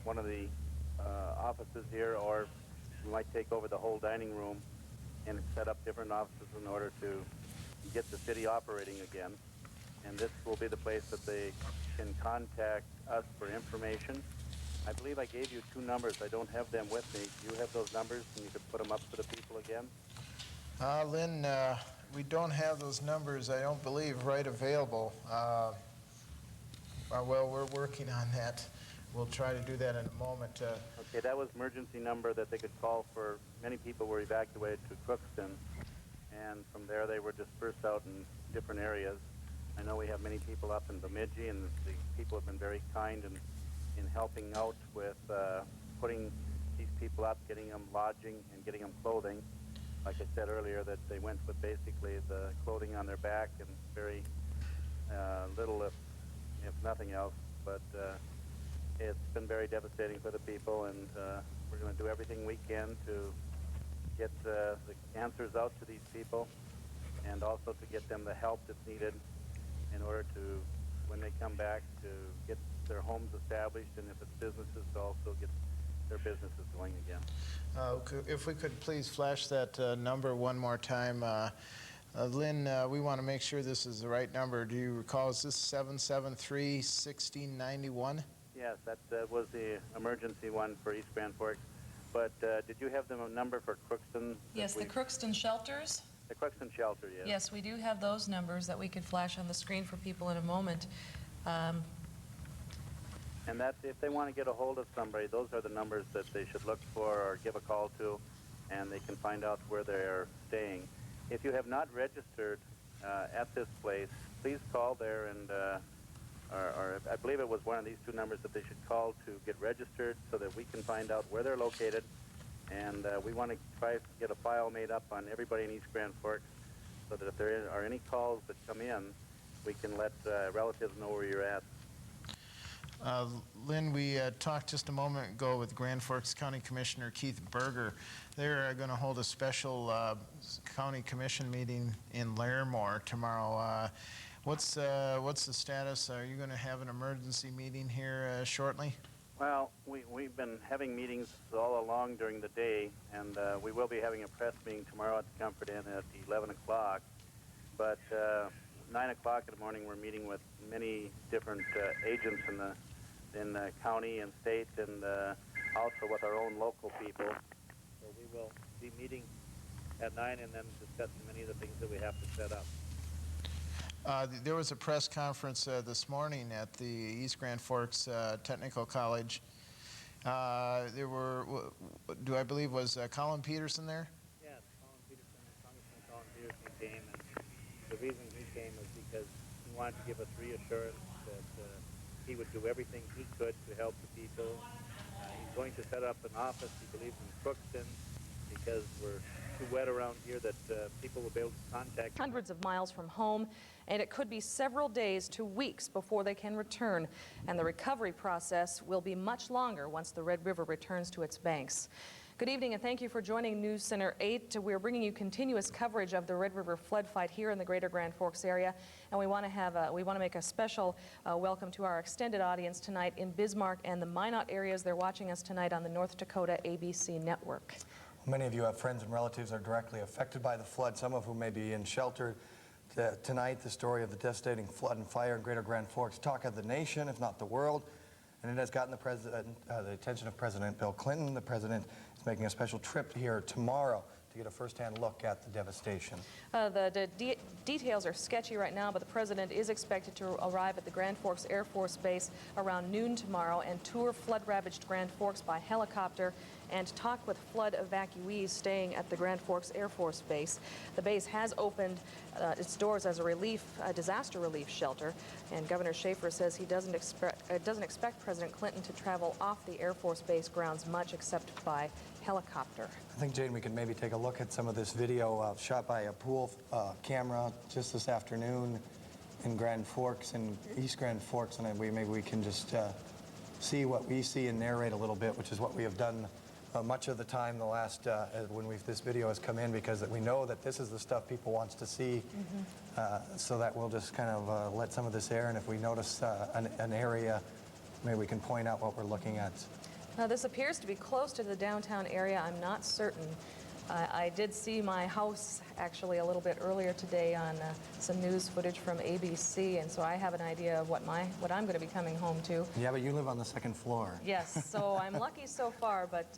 one of the offices here, or we might take over the whole dining room and set up different offices in order to get the city operating again. And this will be the place that they can contact us for information. I believe I gave you 2 numbers. I don't have them with me. Do you have those numbers, and you could put them up for the people again? Lynn, we don't have those numbers, I don't believe, right available. Well, we're working on that. We'll try to do that in a moment. Okay, that was emergency number that they could call for. Many people were evacuated to Crookston, and from there they were dispersed out in different areas. I know we have many people up in Bemidji, and the people have been very kind in helping out with putting these people up, getting them lodging and getting them clothing. Like I said earlier, that they went with basically the clothing on their back and very little, if nothing else. But it's been very devastating for the people, and we're going to do everything we can to get the answers out to these people, and also to get them the help that's needed in order to, when they come back, to get their homes established, and if it's businesses, to also get their businesses going again. If we could please flash that number one more time. Lynn, we want to make sure this is the right number. Do you recall, is this 773-1691? Yes, that was the emergency one for East Grand Forks. But did you have the number for Crookston? Yes, the Crookston shelters. The Crookston shelter, yes. Yes, we do have those numbers that we could flash on the screen for people in a moment. And that, if they want to get a hold of somebody, those are the numbers that they should look for or give a call to, and they can find out where they're staying. If you have not registered at this place, please call there, and or I believe it was one of these 2 numbers that they should call to get registered so that we can find out where they're located. And we want to try to get a file made up on everybody in East Grand Forks so that if there are any calls that come in, we can let relatives know where you're at. Lynn, we talked just a moment ago with Grand Forks County Commissioner Keith Berger. They're going to hold a special county commission meeting in Larimore tomorrow. What's the status? Are you going to have an emergency meeting here shortly? Well, we've been having meetings all along during the day, and we will be having a press meeting tomorrow at the Comfort Inn at 11 o'clock. But 9 o'clock in the morning, we're meeting with many different agents in the county and state, and also with our own local people. So we will be meeting at 9 and then discussing many of the things that we have to set up. There was a press conference this morning at the East Grand Forks Technical College. There were, do I believe, was Colin Peterson there? Yes, Colin Peterson, Congressman Colin Peterson came, and the reason he came was because he wanted to give us reassurance that he would do everything he could to help the people. He's going to set up an office, he believes, in Crookston, because we're too wet around here that people will be able to contact. Hundreds of miles from home, and it could be several days to weeks before they can return. And the recovery process will be much longer once the Red River returns to its banks. Good evening, and thank you for joining News Center 8. We're bringing you continuous coverage of the Red River flood fight here in the Greater Grand Forks area, and we want to make a special welcome to our extended audience tonight in Bismarck and the Minot areas. They're watching us tonight on the North Dakota ABC network. Many of you have friends and relatives that are directly affected by the flood, some of whom may be in shelter. Tonight, the story of the devastating flood and fire in Greater Grand Forks, talk of the nation, if not the world, and it has gotten the attention of President Bill Clinton. The president is making a special trip here tomorrow to get a first-hand look at the devastation. The details are sketchy right now, but the president is expected to arrive at the Grand Forks Air Force Base around noon tomorrow and tour flood-ravaged Grand Forks by helicopter and talk with flood evacuees staying at the Grand Forks Air Force Base. The base has opened its doors as a disaster relief shelter, and Governor Schaefer says he doesn't expect President Clinton to travel off the Air Force Base grounds much except by helicopter. I think, Jane, we can maybe take a look at some of this video shot by a pool camera just this afternoon in Grand Forks, in East Grand Forks, and maybe we can just see what we see and narrate a little bit, which is what we have done much of the time the last, when this video has come in, because we know that this is the stuff people wants to see, so that we'll just kind of let some of this air, and if we notice an area, maybe we can point out what we're looking at. Now, this appears to be close to the downtown area. I'm not certain. I did see my house actually a little bit earlier today on some news footage from ABC, and so I have an idea of what I'm going to be coming home to. Yeah, but you live on the second floor. Yes, so I'm lucky so far, but,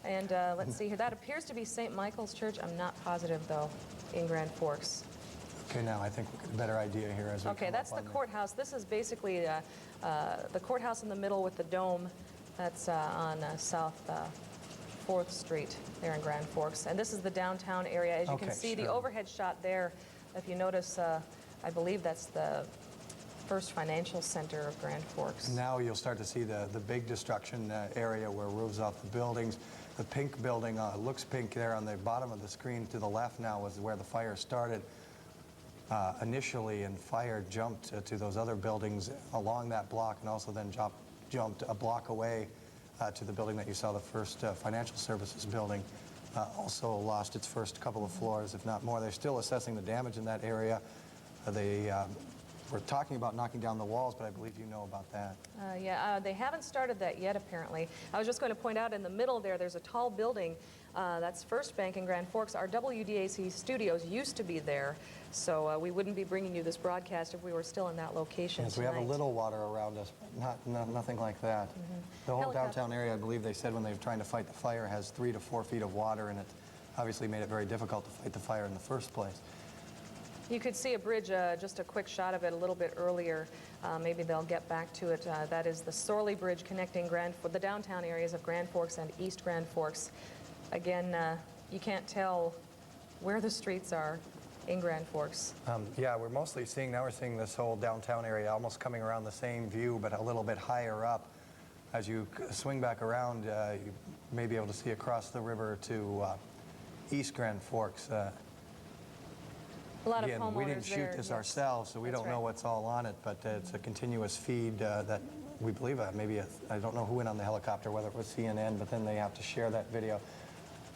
let's see here. That appears to be St. Michael's Church. I'm not positive, though, in Grand Forks. Okay, now I think we'll get a better idea here as we Okay, come that's up the on courthouse. This is basically the courthouse in the middle with the dome. That's on South 4th Street there in Grand Forks. And this is the downtown area. As you can see, the overhead shot there, if you notice, I believe that's the First Financial Center of Grand Forks. Now you'll start to see the big destruction area where roofs off the buildings. The pink building looks pink there on the bottom of the screen to the left now is where the fire started initially, and fire jumped to those other buildings along that block, and also then jumped a block away to the building that you saw, the First Financial Services building. Also lost its first couple of floors, if not more. They're still assessing the damage in that area. They were talking about knocking down the walls, but I believe you know about that. They haven't started that yet, apparently. I was just going to point out in the middle there's a tall building. That's First Bank in Grand Forks. Our WDAC studios used to be there, so we wouldn't be bringing you this broadcast if we were still in that location Yes, tonight. we have a little water around us, but nothing like that. The whole downtown area, I believe they said when they were trying to fight the fire, has 3 to 4 feet of water, and it obviously made it very difficult to fight the fire in the first place. You could see a bridge, just a quick shot of it a little bit earlier. Maybe they'll get back to it. That is the Sorley Bridge connecting the downtown areas of Grand Forks and East Grand Forks. Again, you can't tell where the streets are in Grand Forks. Yeah, we're seeing this whole downtown area almost coming around the same view, but a little bit higher up. As you swing back around, you may be able to see across the river to East Grand Forks. A lot of homeowners we didn't shoot this ourselves, so we don't know what's all on it, but it's a continuous feed that we believe, I don't know who went on the helicopter, whether it was CNN, but then they have to share that video.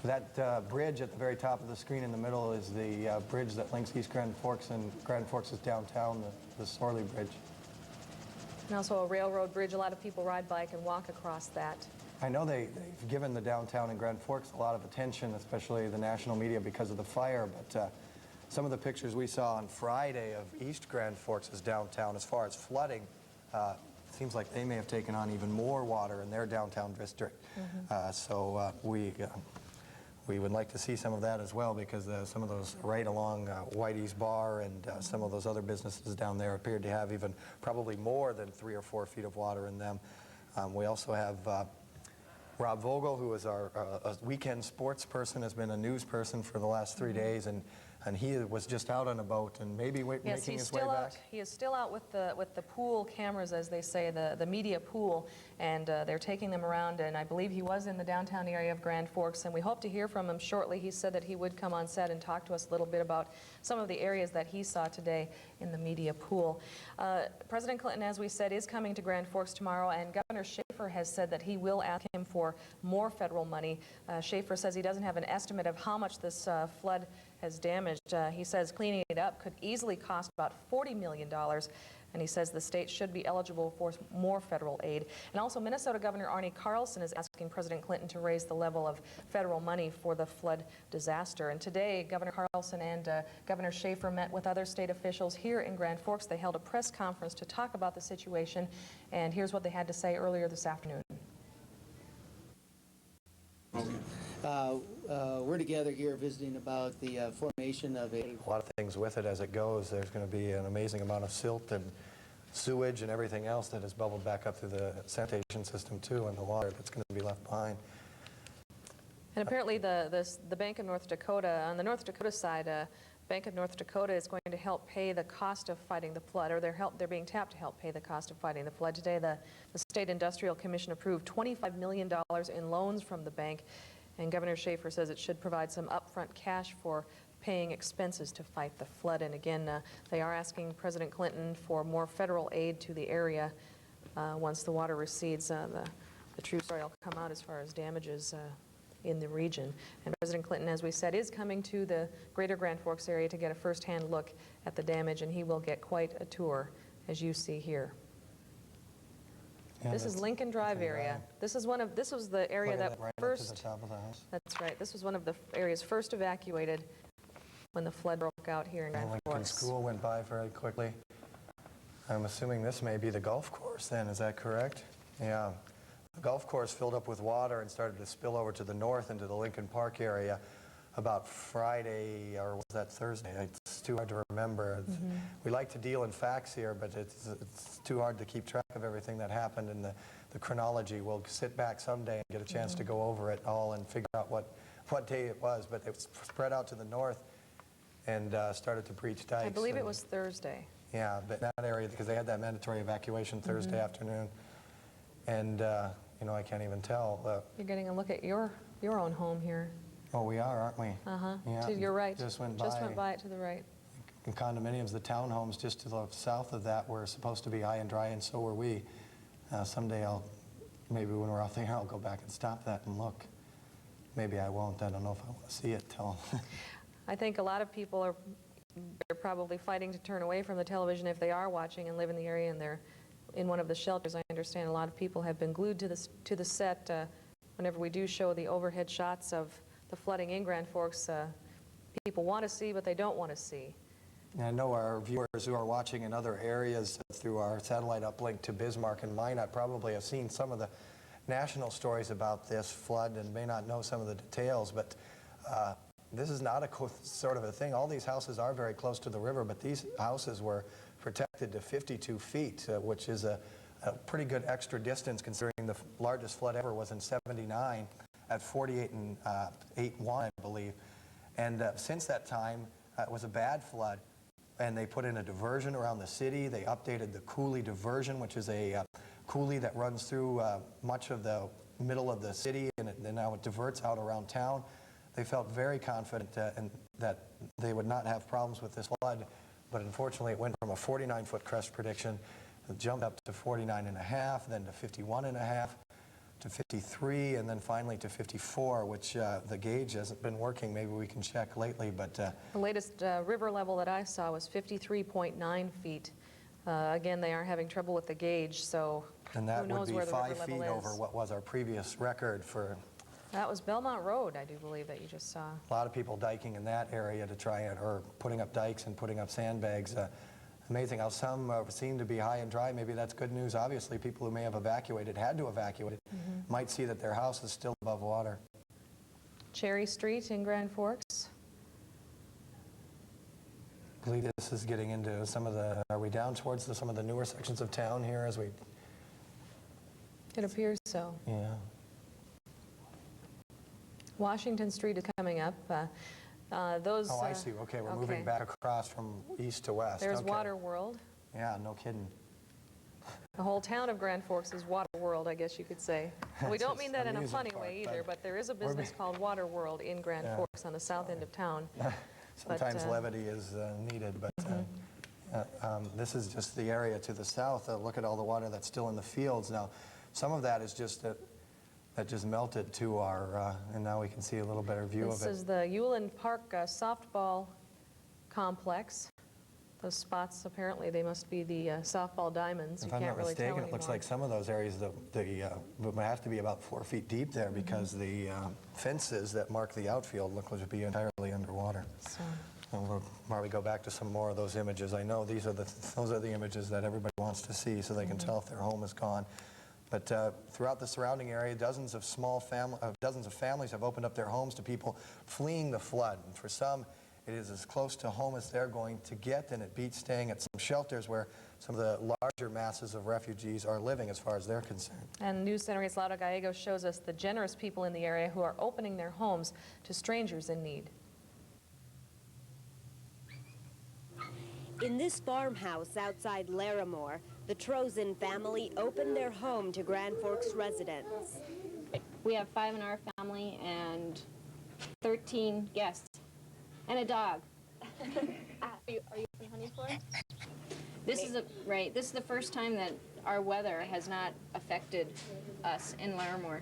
That bridge at the very top of the screen in the middle is the bridge that links East Grand Forks and Grand Forks is downtown, the Sorley Bridge. And also a railroad bridge. A lot of people ride bike and walk across that. I know they've given the downtown in Grand Forks a lot of attention, especially the national media, because of the fire, but some of the pictures we saw on Friday of East Grand Forks' downtown, as far as flooding, seems like they may have taken on even more water in their downtown district. So we would like to see some of that as well, because some of those right along Whitey's Bar and some of those other businesses down there appeared to have even probably more than 3 or 4 feet of water in them. We also have Rob Vogel, who is our weekend sports person, has been a news person for the last 3 days, and he was just out on a boat and maybe making his way back. He is still out with the pool cameras, as they say, the media pool, and they're taking them around, and I believe he was in the downtown area of Grand Forks, and we hope to hear from him shortly. He said that he would come on set and talk to us a little bit about some of the areas that he saw today in the media pool. President Clinton, as we said, is coming to Grand Forks tomorrow, and Governor Schaefer has said that he will ask him for more federal money. Schaefer says he doesn't have an estimate of how much this flood has damaged. He says cleaning it up could easily cost about $40 million, and he says the state should be eligible for more federal aid. And also, Minnesota Governor Arne Carlson is asking President Clinton to raise the level of federal money for the flood disaster. And today, Governor Carlson and Governor Schaefer met with other state officials here in Grand Forks. They held a press conference to talk about the situation, and here's what they had to say earlier this afternoon. We're together here visiting about the formation of a lot of things with it as it goes. There's going to be an amazing amount of silt and sewage and everything else that has bubbled back up through the sanitation system too, and the water that's going to be left behind. And apparently the Bank of North Dakota, on the North Dakota side, Bank of North Dakota is going to help pay the cost of fighting the flood, or they're being tapped to help pay the cost of fighting the flood. Today, the State Industrial Commission approved $25 million in loans from the bank, and Governor Schaefer says it should provide some upfront cash for paying expenses to fight the flood. And again, they are asking President Clinton for more federal aid to the area once the water recedes. The true story will come out as far as damages in the region. And President Clinton, as we said, is coming to the greater Grand Forks area to get a first-hand look at the damage, and he will get quite a tour, as you see here. Yeah, this is Lincoln Drive area. This was the area that right first, up to the top of the house. That's right, this was one of the areas first evacuated when the flood broke out here in Grand Lincoln Forks. School went by very quickly. I'm assuming this may be the golf course then, is that correct? Yeah. The golf course filled up with water and started to spill over to the north into the Lincoln Park area about Friday, or was that Thursday? It's too hard to remember. We like to deal in facts here, but it's too hard to keep track of everything that happened in the chronology. We'll sit back someday and get a chance to go over it all and figure out what day it was, but it spread out to the north and started to breach dikes. I believe it was Thursday. Yeah, but that area, because they had that mandatory evacuation Thursday afternoon. And, you know, I can't even tell. You're getting a look at your own home here. Oh, we are, aren't we? Yeah, to your right. Just went by it to the right. In condominiums, the townhomes just to the south of that were supposed to be high and dry, and so were we. Someday maybe when we're out there, I'll go back and stop that and look. Maybe I won't. I don't know if I want to see it till... I think a lot of people they're probably fighting to turn away from the television if they are watching and live in the area and they're in one of the shelters. I understand a lot of people have been glued to the set whenever we do show the overhead shots of the flooding in Grand Forks. People want to see, but they don't want to see. I know our viewers who are watching in other areas through our satellite uplink to Bismarck and Minot probably have seen some of the national stories about this flood and may not know some of the details, but this is not a sort of a thing. All these houses are very close to the river, but these houses were protected to 52 feet, which is a pretty good extra distance considering the largest flood ever was in '79 at 48 and 8.1, I believe. And since that time, it was a bad flood, and they put in a diversion around the city. They updated the coulee diversion, which is a coulee that runs through much of the middle of the city, and now it diverts out around town. They felt very confident that they would not have problems with this flood, but unfortunately it went from a 49-foot crest prediction, it jumped up to 49.5, then to 51.5, to 53, and then finally to 54, which the gauge hasn't been working. Maybe we can check lately, but... the latest river level that I saw was 53.9 feet. Again, they are having trouble with the gauge, so and that who knows would be where the river 5 feet level over is. what was our previous record for... That was Belmont Road, I do believe, that you just saw. A lot of people diking in that area to try and, or putting up dikes and putting up sandbags. Amazing how some seem to be high and dry. Maybe that's good news. Obviously, people who may have evacuated, had to evacuate, might see that their house is still above water. Cherry Street in Grand Forks. I believe this is getting into some of the, are we down towards some of the newer sections of town here as we... It appears so. Yeah. Washington Street is coming up. Those. Oh, I see. Okay, we're moving back across from east to west. There's okay. Water World. Yeah, no kidding. The whole town of Grand Forks is Water World, I guess you could say. We don't mean that in a funny way either, but there is a business called Water World in Grand Forks on the south end of town. Sometimes levity is needed, but this is just the area to the south. Look at all the water that's still in the fields. Now, some of that is just that just melted to our, and now we can see a little better view of it. This is the Uland Park softball complex. Those spots, apparently, they must be the softball diamonds. If you I'm can't not really mistaken, tell it looks anymore. like some of those areas, would have to be about 4 feet deep there because the fences that mark the outfield look to be entirely underwater. So. And we'll probably go back to some more of those images. I know those are the images that everybody wants to see so they can tell if their home is gone. But throughout the surrounding area, dozens of families have opened up their homes to people fleeing the flood. And for some, It is as close to home as they're going to get, and it beats staying at some shelters where some of the larger masses of refugees are living as far as they're concerned. And News Center 8's Laura Gallegos shows us the generous people in the area who are opening their homes to strangers in need. In this farmhouse outside Larimore, the Trozen family opened their home to Grand Forks residents. We have 5 in our family and 13 guests and a dog. Are you from Honey Floor? This is This is the first time that our weather has not affected us in Larimore,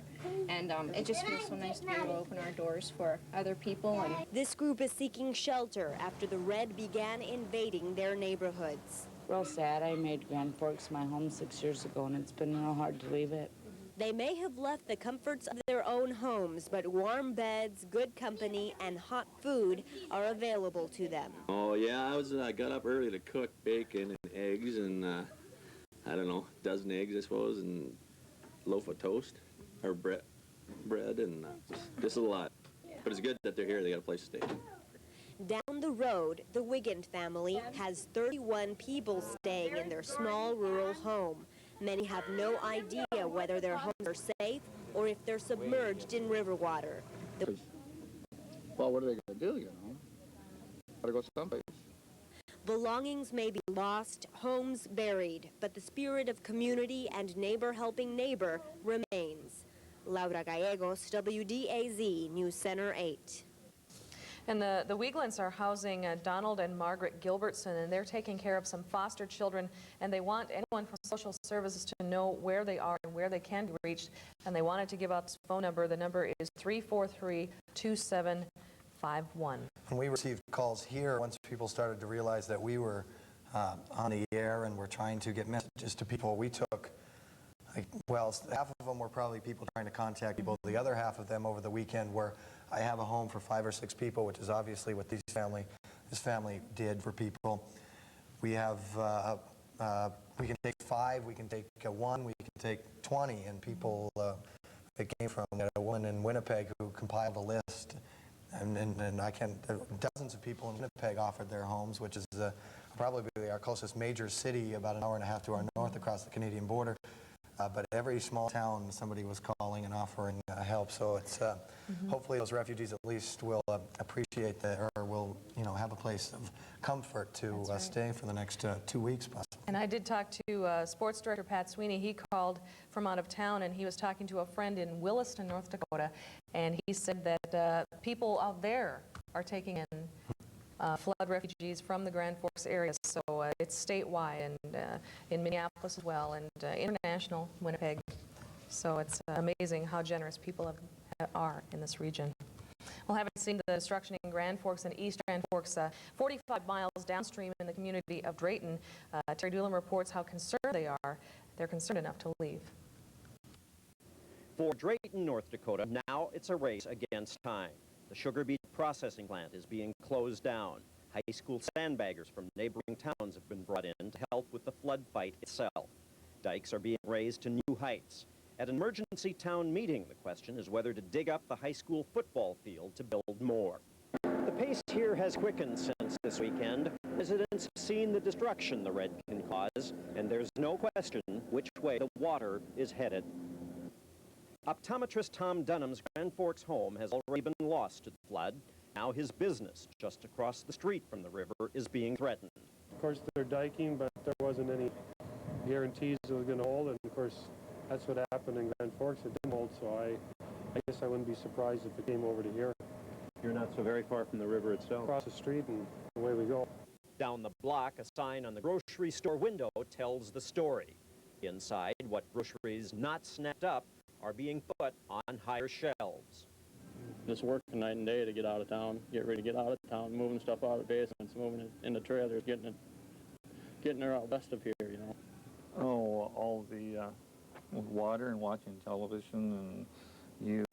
and it just feels so nice to be able to open our doors for other people. And this group is seeking shelter after the Red began invading their neighborhoods. Real sad. I made Grand Forks my home 6 years ago, and it's been real hard to leave it. They may have left the comforts of their own homes, but warm beds, good company, and hot food are available to them. Oh yeah, I got up early to cook bacon and eggs and I don't know, a dozen eggs I suppose, and a loaf of toast or bread and just a lot. But it's good that they're here. They got a place to stay. Down the road, the Wiggins family has 31 people staying in their small rural home. Many have no idea whether their homes are safe or if they're submerged in river water. Well, what are they going to do, you know? Got to go someplace. Belongings may be lost, homes buried, but the spirit of community and neighbor helping neighbor remains. Laura Gallegos, WDAZ, News Center 8. And the Wieglins are housing Donald and Margaret Gilbertson, and they're taking care of some foster children, and they want anyone from social services to know where they are and where they can be reached, and they wanted to give out this phone number. The number is 343-2751. When we received calls here, once people started to realize that we were on the air and were trying to get messages to people, we took, well, half of them were probably people trying to contact people. The other half of them over the weekend were, I have a home for 5 or 6 people, which is obviously what this family did for people. We have, we can take 5, we can take 1, we can take 20, and people, it came from a woman in Winnipeg who compiled a list, and I can, dozens of people in Winnipeg offered their homes, which is probably our closest major city, about an hour and a half to our north across the Canadian border. But every small town, somebody was calling and offering help. So it's hopefully those refugees at least will appreciate that, or will, you know, have a place of comfort to stay for the next 2 weeks, possibly. And I did talk to sports director Pat Sweeney. He called from out of town, and he was talking to a friend in Williston, North Dakota, and he said that people out there are taking in flood refugees from the Grand Forks area, so it's statewide and in Minneapolis as well, and international, Winnipeg. So it's amazing how generous people are in this region. Well, having seen the destruction in Grand Forks and East Grand Forks, 45 miles downstream in the community of Drayton, Terry Doolin reports how concerned they are. They're concerned enough to leave. For Drayton, North Dakota, now it's a race against time. The sugar beet processing plant is being closed down. High school sandbaggers from neighboring towns have been brought in to help with the flood fight itself. Dikes are being raised to new heights. At an emergency town meeting, the question is whether to dig up the high school football field to build more. The pace here has quickened since this weekend. Residents have seen the destruction the red can cause, and there's no question which way the water is headed. Optometrist Tom Dunham's Grand Forks home has already been lost to the flood. Now his business, just across the street from the river, is being threatened. Of course, they're diking, but there wasn't any guarantees it was going to hold, and of course, that's what happened in Grand Forks. It didn't hold, so I guess I wouldn't be surprised if it came over to here. You're not so very far from the river itself. Across the street, and away we go. Down the block, a sign on the grocery store window tells the story. Inside, what groceries not snapped up are being put on higher shelves. Just working night and day to get out of town, get ready to get out of town, moving stuff out of basements, moving it into trailers, getting her out west of here, you know. Oh, all the water and watching television, and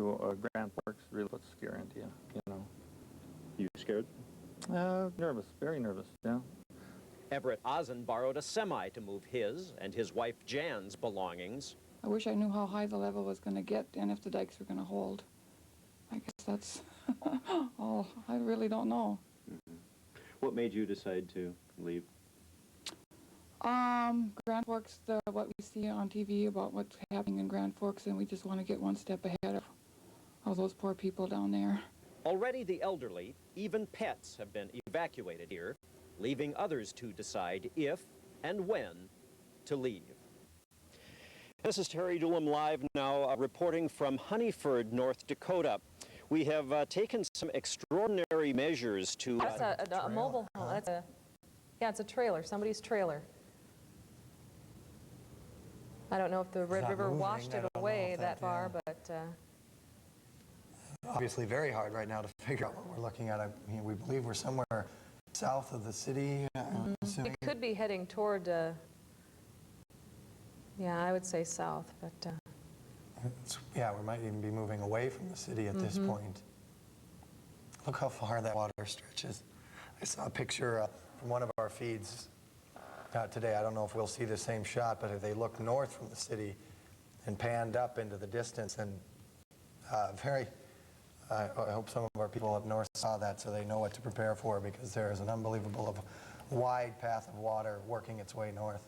Grand Forks really puts scare into you, you know. You scared? Nervous, very nervous, yeah. Everett Ozen borrowed a semi to move his and his wife Jan's belongings. I wish I knew how high the level was going to get and if the dikes were going to hold. I guess that's all. I really don't know. What made you decide to leave? Grand Forks, what we see on TV about what's happening in Grand Forks, and we just want to get one step ahead of all those poor people down there. Already the elderly, even pets, have been evacuated here, leaving others to decide if and when to leave. This is Terry Doolin live now, reporting from Honeyford, North Dakota. We have taken some extraordinary measures to... That's a mobile home. That's yeah, it's a trailer, somebody's trailer. I don't know if the Red River washed it away that far, but... Obviously very hard right now to figure out what we're looking at. We believe we're somewhere south of the city. It could be heading toward, yeah, I would say south, but... yeah, we might even be moving away from the city at this point. Look how far that water stretches. I saw a picture from one of our feeds today. I don't know if we'll see the same shot, but if they look north from the city and panned up into the distance, and I hope some of our people up north saw that so they know what to prepare for, because there is an unbelievable wide path of water working its way north.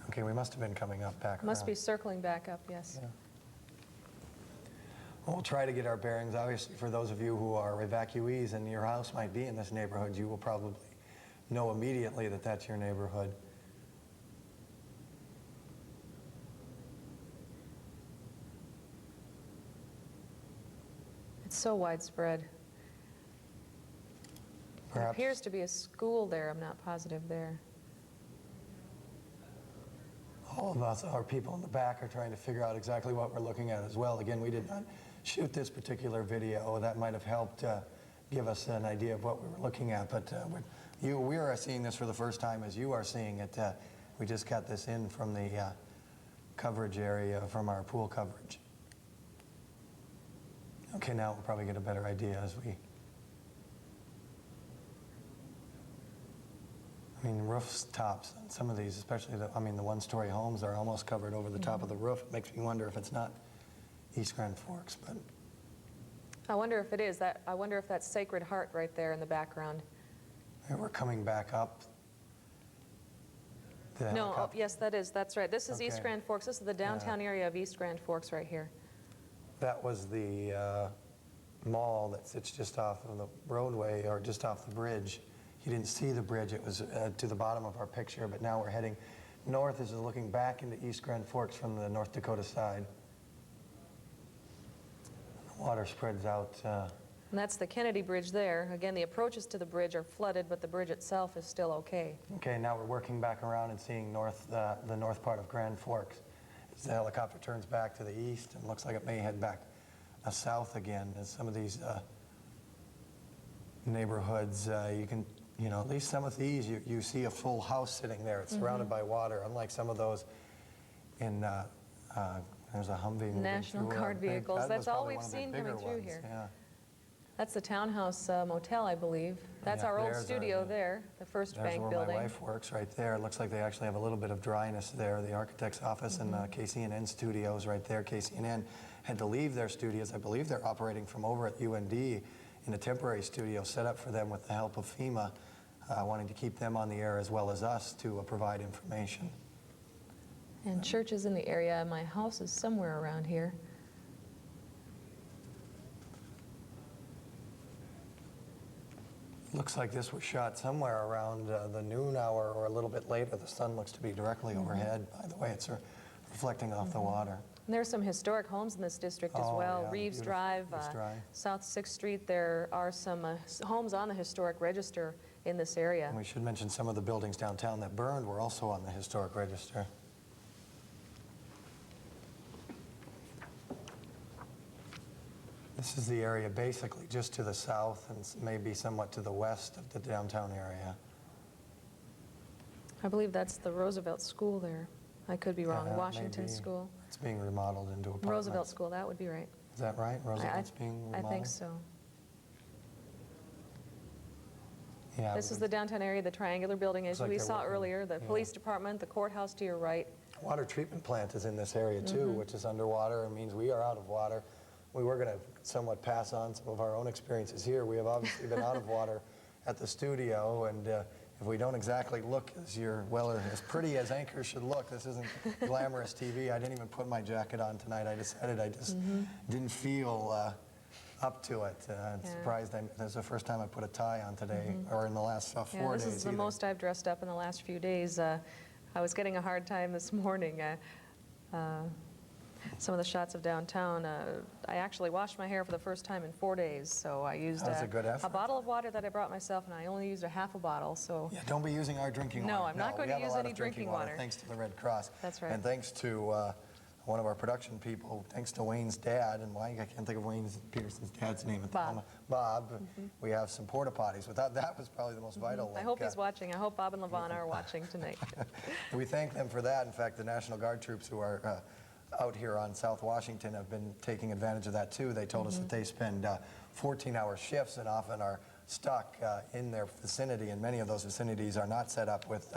Okay, we must have been coming up back Must around. be circling back up, yes. Yeah. We'll try to get our bearings. Obviously, for those of you who are evacuees and your house might be in this neighborhood, you will probably know immediately that that's your neighborhood. It's so widespread. There appears to be a school there. I'm not positive there. All of us, our people in the back, are trying to figure out exactly what we're looking at as well. Again, we did not shoot this particular video. That might have helped give us an idea of what we were looking at. But we are seeing this for the first time as you are seeing it. We just got this in from the coverage area, from our pool coverage. Okay, now we'll probably get a better idea as we... I mean, rooftops on some of these, especially the one-story homes, are almost covered over the top of the roof. It makes me wonder if it's not East Grand Forks, but... I wonder if it is. I wonder if that's Sacred Heart right there in the background. And we're coming back up. No, yes, that's right. This is East Okay. Grand Forks. This is the downtown area of East Grand Forks right here. That was the mall that sits just off of the roadway, or just off the bridge. You didn't see the bridge. It was to the bottom of our picture, but now we're heading north. This is looking back into East Grand Forks from the North Dakota side. The water spreads out. And that's the Kennedy Bridge there. Again, the approaches to the bridge are flooded, but the bridge itself is still okay. Okay, now we're working back around and seeing the north part of Grand Forks. As the helicopter turns back to the east, and looks like it may head back south again. As some of these neighborhoods, you can, at least some of these, you see a full house sitting there. It's surrounded by water, unlike some of those in, there's a Humvee moving National through, Guard vehicles. that was That's all probably we've one of the seen bigger coming through ones, here. Yeah. That's the Townhouse Motel, I believe. That's Yeah, our old there's studio there, the First There's Bank where building. my wife works, right there. It looks like they actually have a little bit of dryness there. The architect's office and KCNN studios right there. KCNN had to leave their studios. I believe they're operating from over at UND in a temporary studio set up for them with the help of FEMA, wanting to keep them on the air as well as us to provide information. And churches in the area. My house is somewhere around here. Looks like this was shot somewhere around the noon hour or a little bit later. The sun looks to be directly overhead. By the way, it's reflecting off the water. And there's some historic homes in this district as Oh, well. yeah, Reeves beautiful Drive, Reeves Drive. South 6th Street. There are some homes on the historic register in this area. And we should mention some of the buildings downtown that burned were also on the historic register. This is the area basically just to the south and maybe somewhat to the west of the downtown area. I believe that's the Roosevelt School there. I could be wrong. Yeah, Washington maybe. School. It's being remodeled into apartments. Roosevelt School, that would be right. Is that right? Roosevelt's being remodeled? I think so. Yeah. This is the downtown area, the triangular building, as Looks like we they're saw working, earlier, the police department, the courthouse to your right. Water treatment plant is in this area too, which is underwater. It means we are out of water. we were going to somewhat pass on some of our own experiences here. We have obviously been out of water at the studio, and if we don't exactly look as pretty as anchors should look, this isn't glamorous TV. I didn't even put my jacket on tonight. I decided I just didn't feel up to it. I'm surprised. This is the first time I put a tie on today, or in the last 4 days. This is the most I've dressed up in the last few days. I was getting a hard time this morning. Some of the shots of downtown, I actually washed my hair for the first time in 4 days, so I used a bottle of water that I brought myself, and I only used a half a bottle. So yeah, don't be using our drinking water. No, I'm not going to use any drinking water. Thanks to the Red Cross. That's right. And thanks to one of our production people, thanks to Wayne's dad, and I can't think of Wayne Peterson's dad's name at the moment. Bob. We have some porta potties. Without that was probably the most vital link. I hope he's watching. I hope Bob and Levana are watching tonight. We thank them for that. In fact, the National Guard troops who are out here on South Washington have been taking advantage of that too. They told us that they spend 14-hour shifts and often are stuck in their vicinity, and many of those vicinities are not set up with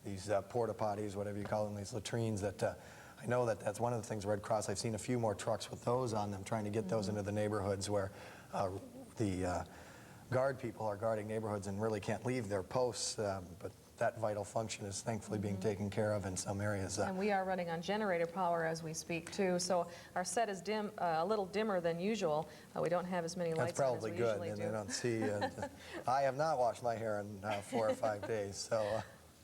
these porta potties, whatever you call them, these latrines that I know that's one of the things Red Cross, I've seen a few more trucks with those on them trying to get those into the neighborhoods where the guard people are guarding neighborhoods and really can't leave their posts, but that vital function is thankfully being taken care of in some areas. And we are running on generator power as we speak too, so our set is a little dimmer than usual. We don't have as many lights on as we usually do. That's probably good, and they don't see. I have not washed my hair in 4 or 5 days, so.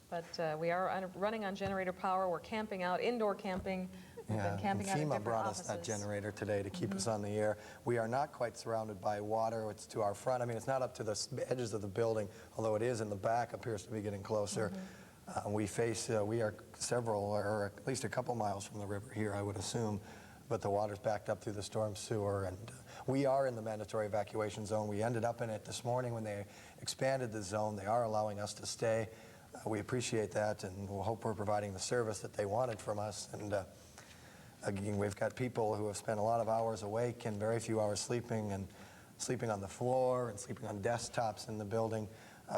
But we are running on generator power. We're camping out, indoor camping. We've been camping out in FEMA different brought offices. us that generator today to keep us on the air. We are not quite surrounded by water. It's to our front. I mean, it's not up to the edges of the building, although it is in the back, appears to be getting closer. We are several, or at least a couple miles from the river here, I would assume, but the water's backed up through the storm sewer, and we are in the mandatory evacuation zone. We ended up in it this morning when they expanded the zone. They are allowing us to stay. We appreciate that, and we'll hope we're providing the service that they wanted from us. And again, we've got people who have spent a lot of hours awake and very few hours sleeping, and sleeping on the floor and sleeping on desktops in the building.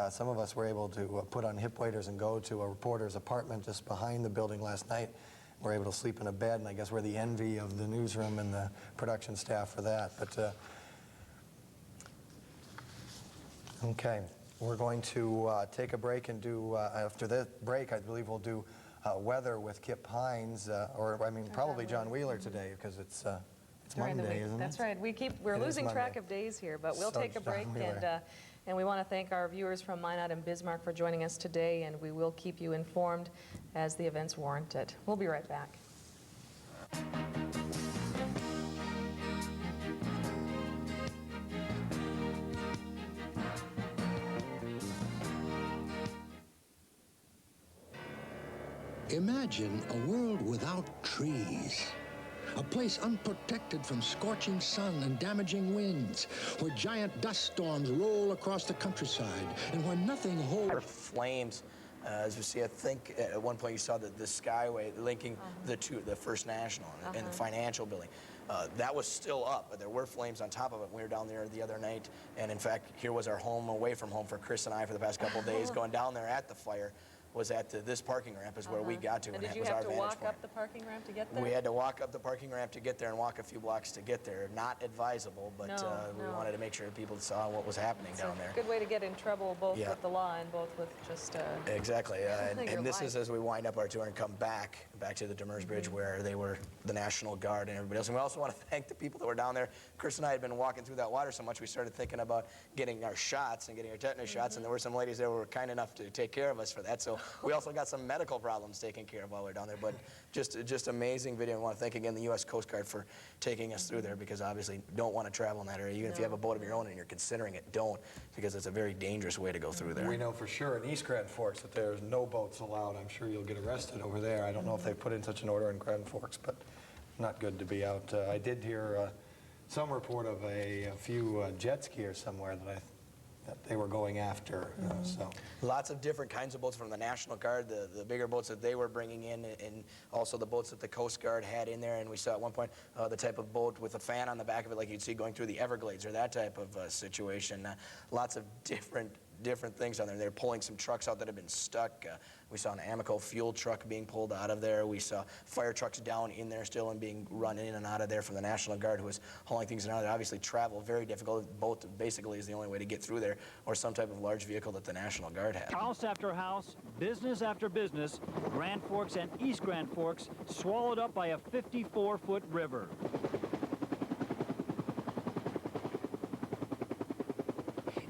Some of us were able to put on hip waders and go to a reporter's apartment just behind the building last night. We're able to sleep in a bed, and I guess we're the envy of the newsroom and the production staff for that. But okay, we're going to take a break and do, after this break, I believe we'll do weather with Kip Hines, probably John Wheeler today, because it's Monday, isn't it? That's right. We're losing track of days here, but we'll take a break, and we want to thank our viewers from Minot and Bismarck for joining us today, and we will keep you informed as the events warrant it. We'll be right back. Imagine a world without trees. A place unprotected from scorching sun and damaging winds, where giant dust storms roll across the countryside, and where nothing holds. Flames, as you see, I think at one point you saw the skyway linking the First National and the financial building. That was still up, but there were flames on top of it. We were down there the other night, and in fact, here was our home away from home for Chris and I for the past couple of days, going down there at the fire. Was at this parking ramp is where we got to, and did you have to walk up the parking ramp to get there? We had to walk up the parking ramp to get there and walk a few blocks to get there. Not advisable, but we wanted to make sure people saw what was happening down there. Good way to get in trouble, both with the law and both with just exactly. And this is as we wind up our tour and come back to the Demers Bridge, where they were the National Guard and everybody else. And we also want to thank the people that were down there. Chris and I had been walking through that water so much, we started thinking about getting our shots and getting our tetanus shots, and there were some ladies there who were kind enough to take care of us for that. So we also got some medical problems taken care of while we were down there, but just amazing video. I want to thank again the U.S. Coast Guard for taking us through there, because obviously you don't want to travel in that area. Even if you have a boat of your own and you're considering it, don't, because it's a very dangerous way to go through there. We know for sure in East Grand Forks that there's no boats allowed. I'm sure you'll get arrested over there. I don't know if they put in such an order in Grand Forks, but not good to be out. I did hear some report of a few jet skiers somewhere that they were going after. So lots of different kinds of boats from the National Guard, the bigger boats that they were bringing in, and also the boats that the Coast Guard had in there. And we saw at one point the type of boat with a fan on the back of it, like you'd see going through the Everglades, or that type of situation. Lots of different different things down there. They're pulling some trucks out that have been stuck. We saw an Amoco fuel truck being pulled out of there. We saw fire trucks down in there still and being run in and out of there from the National Guard, who was hauling things in and out of there. Obviously travel, very difficult. Boat basically is the only way to get through there, or some type of large vehicle that the National Guard had. House after house, business after business, Grand Forks and East Grand Forks swallowed up by a 54-foot river.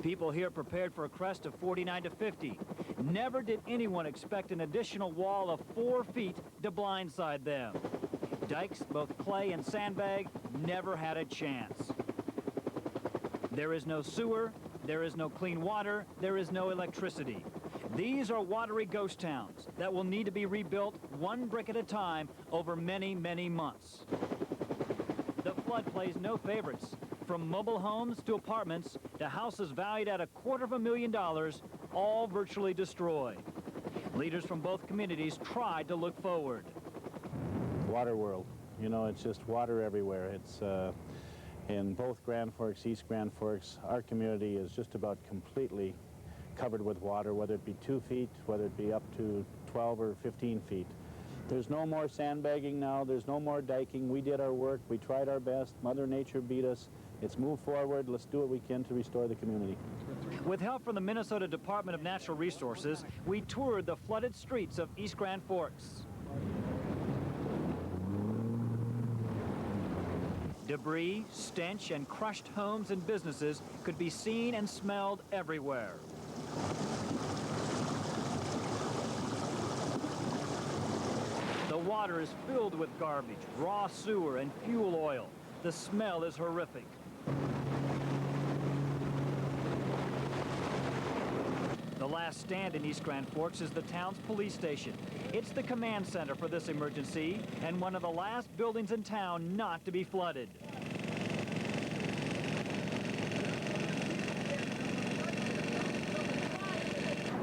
People here prepared for a crest of 49 to 50. Never did anyone expect an additional wall of 4 feet to blindside them. Dikes, both clay and sandbag, never had a chance. There is no sewer, there is no clean water, there is no electricity. These are watery ghost towns that will need to be rebuilt one brick at a time over many, many months. The flood plays no favorites. From mobile homes to apartments to houses valued at $250,000, all virtually destroyed. Leaders from both communities tried to look forward. Water world, you know, it's just water everywhere. It's in both Grand Forks, East Grand Forks, our community is just about completely covered with water, whether it be 2 feet, whether it be up to 12 or 15 feet. There's no more sandbagging now, there's no more diking. We did our work, we tried our best, Mother Nature beat us. It's moved forward, let's do what we can to restore the community. With help from the Minnesota Department of Natural Resources, we toured the flooded streets of East Grand Forks. Debris, stench, and crushed homes and businesses could be seen and smelled everywhere. The water is filled with garbage, raw sewer, and fuel oil. The smell is horrific. The last stand in East Grand Forks is the town's police station. It's the command center for this emergency and one of the last buildings in town not to be flooded.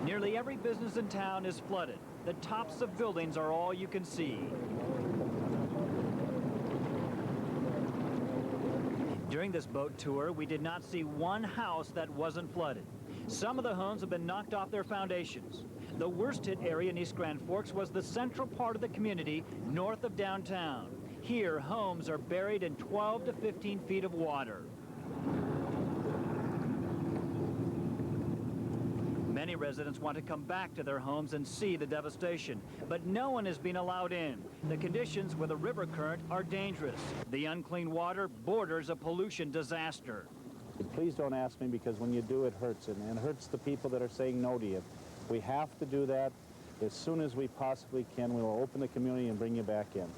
Nearly every business in town is flooded. The tops of buildings are all you can see. During this boat tour, we did not see one house that wasn't flooded. Some of the homes have been knocked off their foundations. The worst hit area in East Grand Forks was the central part of the community north of downtown. Here, homes are buried in 12 to 15 feet of water. Many residents want to come back to their homes and see the devastation, but no one has been allowed in. The conditions with a river current are dangerous. The unclean water borders a pollution disaster. Please don't ask me, because when you do, it hurts, and it hurts the people that are saying no to you. We have to do that as soon as we possibly can. We will open the community and bring you back in.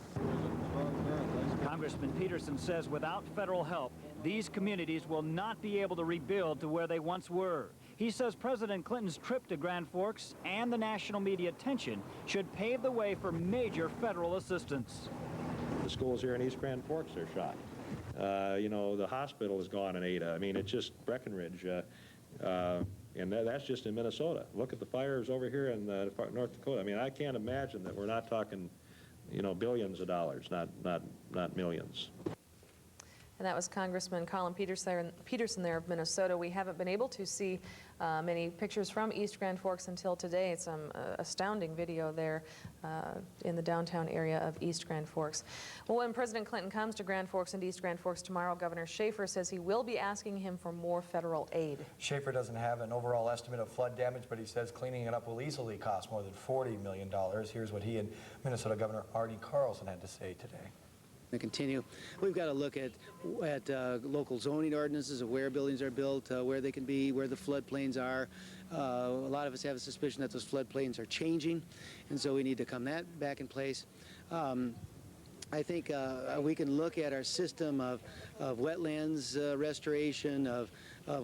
Congressman Peterson says without federal help, these communities will not be able to rebuild to where they once were. He says President Clinton's trip to Grand Forks and the national media attention should pave the way for major federal assistance. The schools here in East Grand Forks are shot. You know, the hospital is gone in Ada. I mean, it's just Breckenridge. And that's just in Minnesota. Look at the fires over here in North Dakota. I mean, I can't imagine that we're not talking, you know, billions of dollars, not millions. And that was Congressman Colin Peterson there of Minnesota. We haven't been able to see many pictures from East Grand Forks until today. It's some astounding video there in the downtown area of East Grand Forks. Well, when President Clinton comes to Grand Forks and East Grand Forks tomorrow, Governor Schaefer says he will be asking him for more federal aid. Schaefer doesn't have an overall estimate of flood damage, but he says cleaning it up will easily cost more than $40 million. Here's what he and Minnesota Governor Artie Carlson had to say today. To continue, we've got to look at local zoning ordinances of where buildings are built, where they can be, where the floodplains are. A lot of us have a suspicion that those floodplains are changing, and so we need to come that back in place. I think we can look at our system of wetlands restoration, of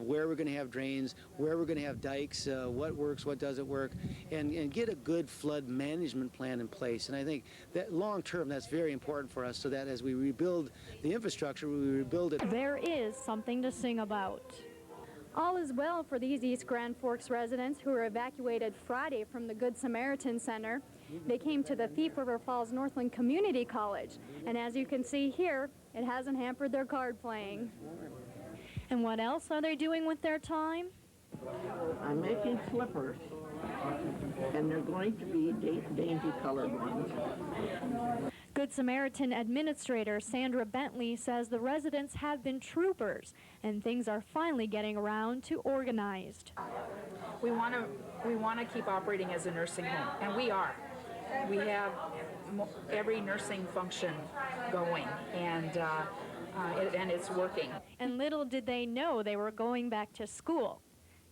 where we're going to have drains, where we're going to have dikes, what works, what doesn't work, and get a good flood management plan in place. And I think that long term, that's very important for us, so that as we rebuild the infrastructure, we rebuild it. There is something to sing about. All is well for these East Grand Forks residents who were evacuated Friday from the Good Samaritan Center. They came to the Thief River Falls Northland Community College, and as you can see here, it hasn't hampered their card playing. And what else are they doing with their time? I'm making slippers, and they're going to be dainty colored ones. Good Samaritan Administrator Sandra Bentley says the residents have been troopers and things are finally getting around to organized. We want to keep operating as a nursing home, and we are. We have every nursing function going, and it's working. And little did they know they were going back to school.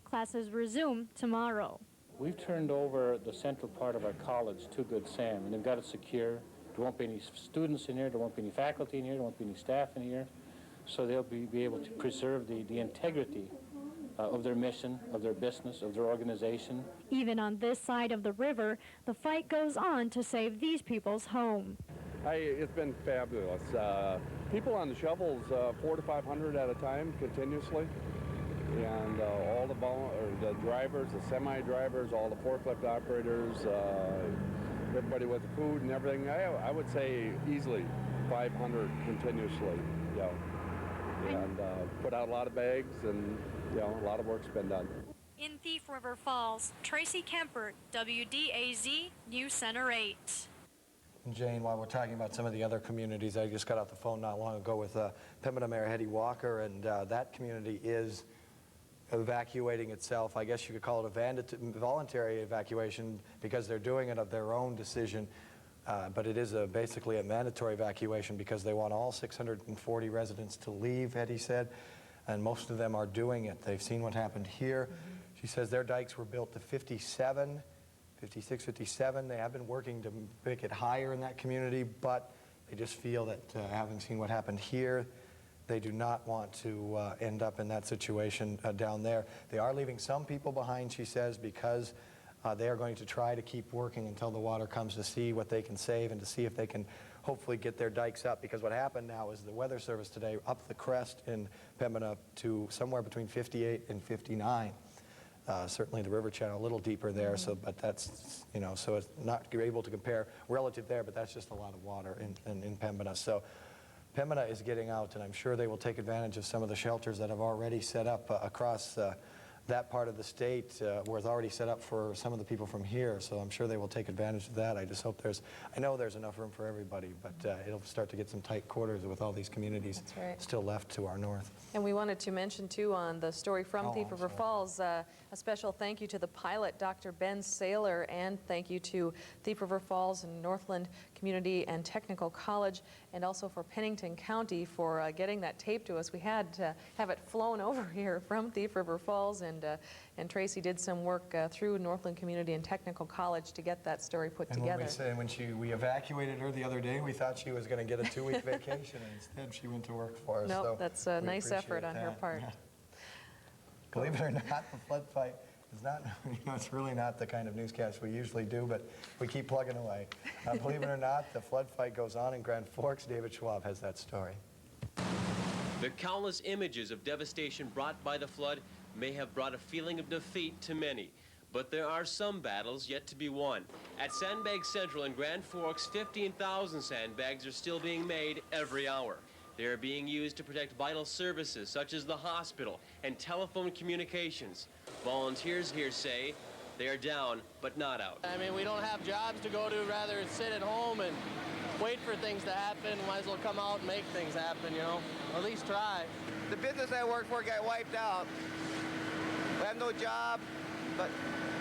Classes resume tomorrow. We've turned over the central part of our college to Good Sam, and they've got it secure. There won't be any students in here, there won't be any faculty in here, there won't be any staff in here, so they'll be able to preserve the integrity of their mission, of their business, of their organization. Even on this side of the river, the fight goes on to save these people's home. It's been fabulous. People on the shovels, 400 to 500 at a time, continuously, and all the drivers, the semi-drivers, all the forklift operators, everybody with the food and everything. I would say easily 500 continuously, yeah. And put out a lot of bags, and a lot of work's been done. In Thief River Falls, Tracy Kemper, WDAZ News Center 8. Jane, while we're talking about some of the other communities, I just got off the phone not long ago with Pembina Mayor Hetty Walker, and that community is evacuating itself. I guess you could call it a voluntary evacuation because they're doing it of their own decision, but it is basically a mandatory evacuation because they want all 640 residents to leave, Hetty said, and most of them are doing it. They've seen what happened here. She says their dikes were built to 56, 57. They have been working to make it higher in that community, but they just feel that having seen what happened here, they do not want to end up in that situation down there. They are leaving some people behind, she says, because they are going to try to keep working until the water comes to see what they can save and to see if they can hopefully get their dikes up. Because what happened now is the Weather Service today upped the crest in Pembina to somewhere between 58 and 59. Certainly the river channel a little deeper there, so but that's, so it's not able to compare relative there, but that's just a lot of water in Pembina. So Pembina is getting out, and I'm sure they will take advantage of some of the shelters that have already set up across that part of the state where it's already set up for some of the people from here, so I'm sure they will take advantage of that. I just hope I know there's enough room for everybody, but it'll start to get some tight quarters with all these communities still left to our north. And we wanted to mention, too, on the story from Thief River Falls, a special thank you to the pilot, Dr. Ben Saylor, and thank you to Thief River Falls and Northland Community and Technical College, and also for Pennington County for getting that tape to us. We had to have it flown over here from Thief River Falls, and Tracy did some work through Northland Community and Technical College to get that story put together. When we evacuated her the other day, we thought she was going to get a 2-week vacation, and instead she went to work for us. Nope, so that's a nice effort on her part. Believe it or not, the flood fight is not, it's really not the kind of newscast we usually do, but we keep plugging away. Believe it or not, the flood fight goes on in Grand Forks. David Schwab has that story. The countless images of devastation brought by the flood may have brought a feeling of defeat to many, but there are some battles yet to be won. At Sandbag Central in Grand Forks, 15,000 sandbags are still being made every hour. They are being used to protect vital services such as the hospital and telephone communications. Volunteers here say they are down but not out. I mean, we don't have jobs to go to, rather sit at home and wait for things to happen. Might as well come out and make things happen, or at least try. The business I work for got wiped out. I have no job, but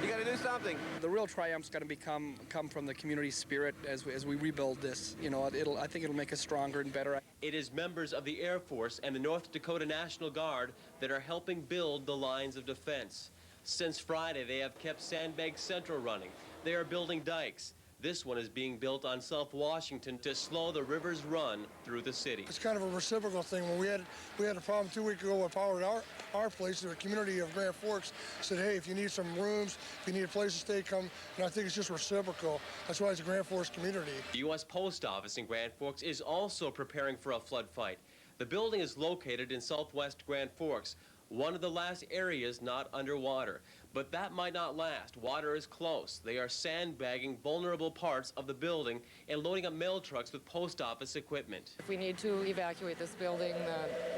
you got to do something. The real triumph's going to come from the community spirit as we rebuild this. I think it'll make us stronger and better. It is members of the Air Force and the North Dakota National Guard that are helping build the lines of defense. Since Friday, they have kept Sandbag Central running. They are building dikes. This one is being built on South Washington to slow the river's run through the city. It's kind of a reciprocal thing. When we had a problem 2 weeks ago with power at our place, the community of Grand Forks said, hey, if you need some rooms, if you need a place to stay, come. And I think it's just reciprocal. That's why it's a Grand Forks community. The U.S. Post Office in Grand Forks is also preparing for a flood fight. The building is located in southwest Grand Forks, one of the last areas not underwater. But that might not last. Water is close. They are sandbagging vulnerable parts of the building and loading up mail trucks with post office equipment. If we need to evacuate this building,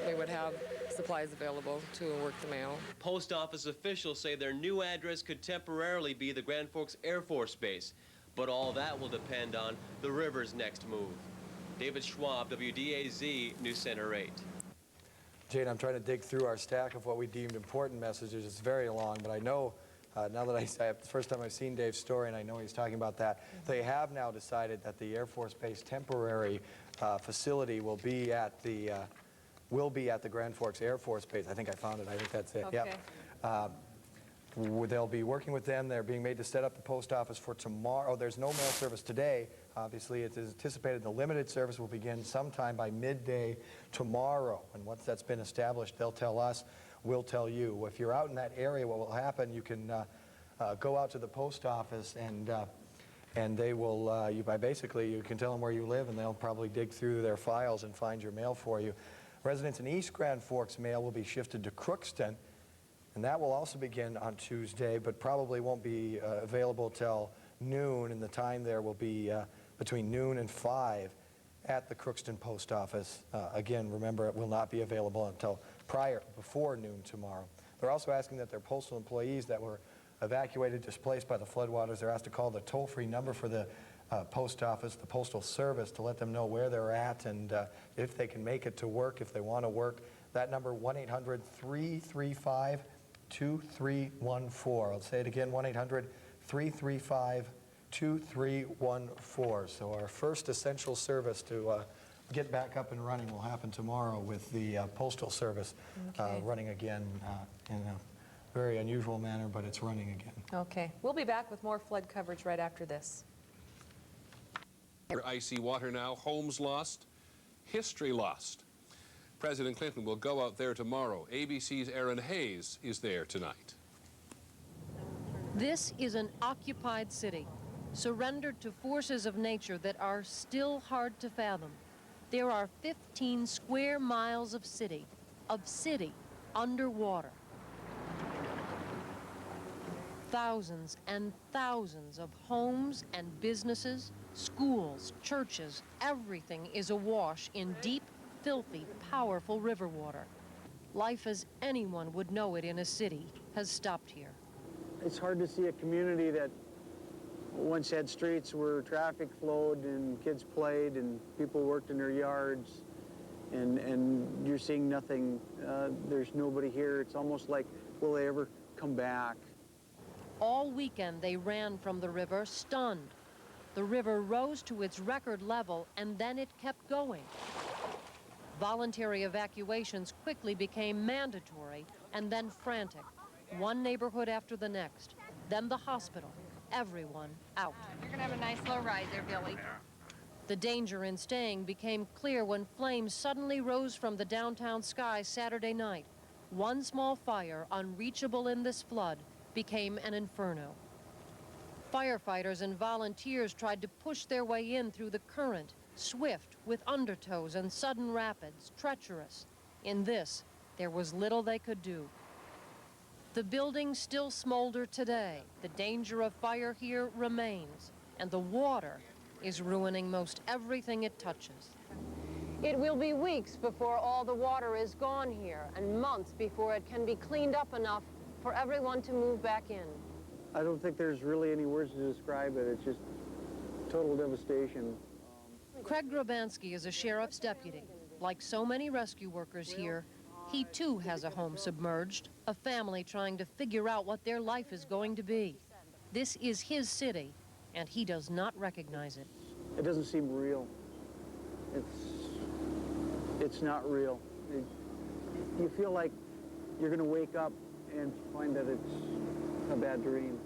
we would have supplies available to work the mail. Post office officials say their new address could temporarily be the Grand Forks Air Force Base, but all that will depend on the river's next move. David Schwab, WDAZ, News Center 8. Jane, I'm trying to dig through our stack of what we deemed important messages. It's very long, but I know, now that it's the first time I've seen Dave's story, and I know he's talking about that, they have now decided that the Air Force Base temporary facility will be at the Grand Forks Air Force Base. I think I found it. I think that's it. Okay. Yep. They'll be working with them. They're being made to set up the post office for tomorrow. There's no mail service today. Obviously, it is anticipated the limited service will begin sometime by midday tomorrow. And once that's been established, they'll tell us, we'll tell you. If you're out in that area, what will happen, you can go out to the post office and they will, you can tell them where you live and they'll probably dig through their files and find your mail for you. Residents in East Grand Forks mail will be shifted to Crookston, and that will also begin on Tuesday, but probably won't be available till noon, and the time there will be between noon and 5 at the Crookston Post Office. Again, remember, it will not be available until before noon tomorrow. They're also asking that their postal employees that were evacuated, displaced by the floodwaters, they're asked to call the toll-free number for the post office, the Postal Service, to let them know where they're at and if they can make it to work, if they want to work. That number, 1-800-335-2314. I'll say it again, 1-800-335-2314. So our first essential service to get back up and running will happen tomorrow with the Postal Service running again in a very unusual manner, but it's running again. Okay. We'll be back with more flood coverage right after this. Icy water now, homes lost, history lost. President Clinton will go out there tomorrow. ABC's Aaron Hayes is there tonight. This is an occupied city, surrendered to forces of nature that are still hard to fathom. There are 15 square miles of city underwater. Thousands and thousands of homes and businesses, schools, churches, everything is awash in deep, filthy, powerful river water. Life as anyone would know it in a city has stopped here. It's hard to see a community that once had streets where traffic flowed and kids played and people worked in their yards, and you're seeing nothing. There's nobody here. It's almost like, will they ever come back? All weekend they ran from the river, stunned. The river rose to its record level, and then it kept going. Voluntary evacuations quickly became mandatory and then frantic. One neighborhood after the next, then the hospital, everyone out. You're gonna have a nice low ride there, Billy. The danger in staying became clear when flames suddenly rose from the downtown sky Saturday night. One small fire, unreachable in this flood, became an inferno. Firefighters and volunteers tried to push their way in through the current, swift, with undertows and sudden rapids, treacherous. In this, there was little they could do. The buildings still smolder today. The danger of fire here remains, and the water is ruining most everything it touches. It will be weeks before all the water is gone here, and months before it can be cleaned up enough for everyone to move back in. I don't think there's really any words to describe it. It's just total devastation. Craig Grabansky is a sheriff's deputy. Like so many rescue workers here, he too has a home submerged, a family trying to figure out what their life is going to be. This is his city, and he does not recognize it. It doesn't seem real. It's not real. You feel like you're going to wake up and find that it's a bad dream.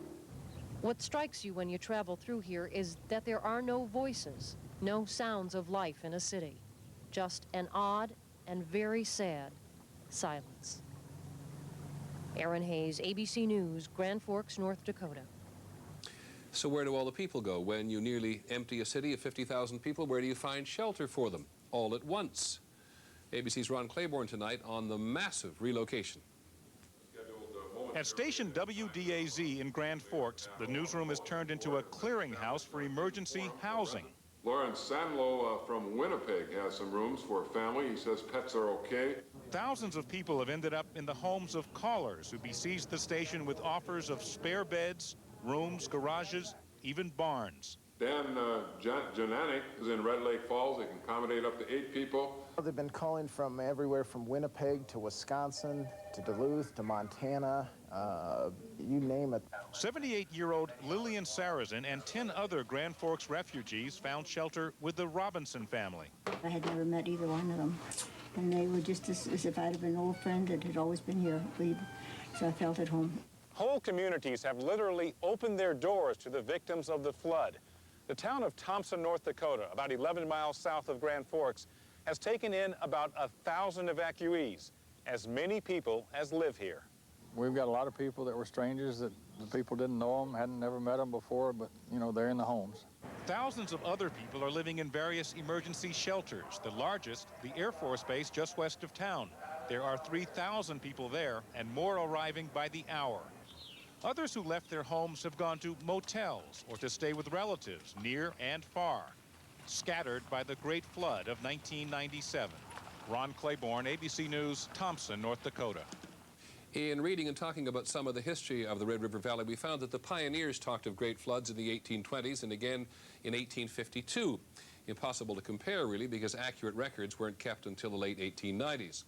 What strikes you when you travel through here is that there are no voices, no sounds of life in a city. Just an odd and very sad silence. Aaron Hayes, ABC News, Grand Forks, North Dakota. So where do all the people go? When you nearly empty a city of 50,000 people, where do you find shelter for them? All at once. ABC's Ron Claiborne tonight on the massive relocation. Scheduled At station WDAZ in Grand Forks, the newsroom is turned into a clearinghouse for emergency housing. Lawrence Sandlow from Winnipeg has some rooms for a family. He says pets are okay. Thousands of people have ended up in the homes of callers who besieged the station with offers of spare beds, rooms, garages, even barns. Dan Jananik is in Red Lake Falls. They can accommodate up to 8 people. They've been calling from everywhere from Winnipeg to Wisconsin to Duluth to Montana, you name it. 78-year-old Lillian Sarazin and 10 other Grand Forks refugees found shelter with the Robinson family. I had never met either one of them, and they were just as if I'd have been an old friend that had always been here, so I felt at home. Whole communities have literally opened their doors to the victims of the flood. The town of Thompson, North Dakota, about 11 miles south of Grand Forks, has taken in about 1,000 evacuees, as many people as live here. We've got a lot of people that were strangers, that the people didn't know them, hadn't never met them before, but, you know, they're in the homes. Thousands of other people are living in various emergency shelters, the largest, the Air Force Base just west of town. There are 3,000 people there, and more arriving by the hour. Others who left their homes have gone to motels or to stay with relatives near and far, scattered by the Great Flood of 1997. Ron Claiborne, ABC News, Thompson, North Dakota. In reading and talking about some of the history of the Red River Valley, we found that the pioneers talked of great floods in the 1820s and again in 1852. Impossible to compare, really, because accurate records weren't kept until the late 1890s.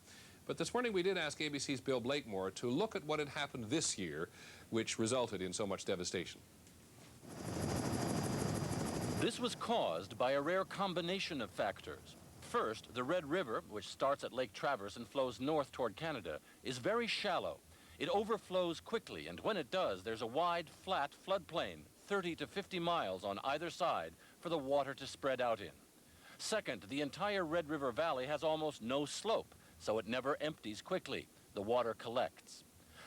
But this morning we did ask ABC's Bill Blakemore to look at what had happened this year, which resulted in so much devastation. This was caused by a rare combination of factors. First, the Red River, which starts at Lake Traverse and flows north toward Canada, is very shallow. It overflows quickly, and when it does, there's a wide, flat floodplain, 30 to 50 miles on either side, for the water to spread out in. Second, the entire Red River Valley has almost no slope, so it never empties quickly. The water collects.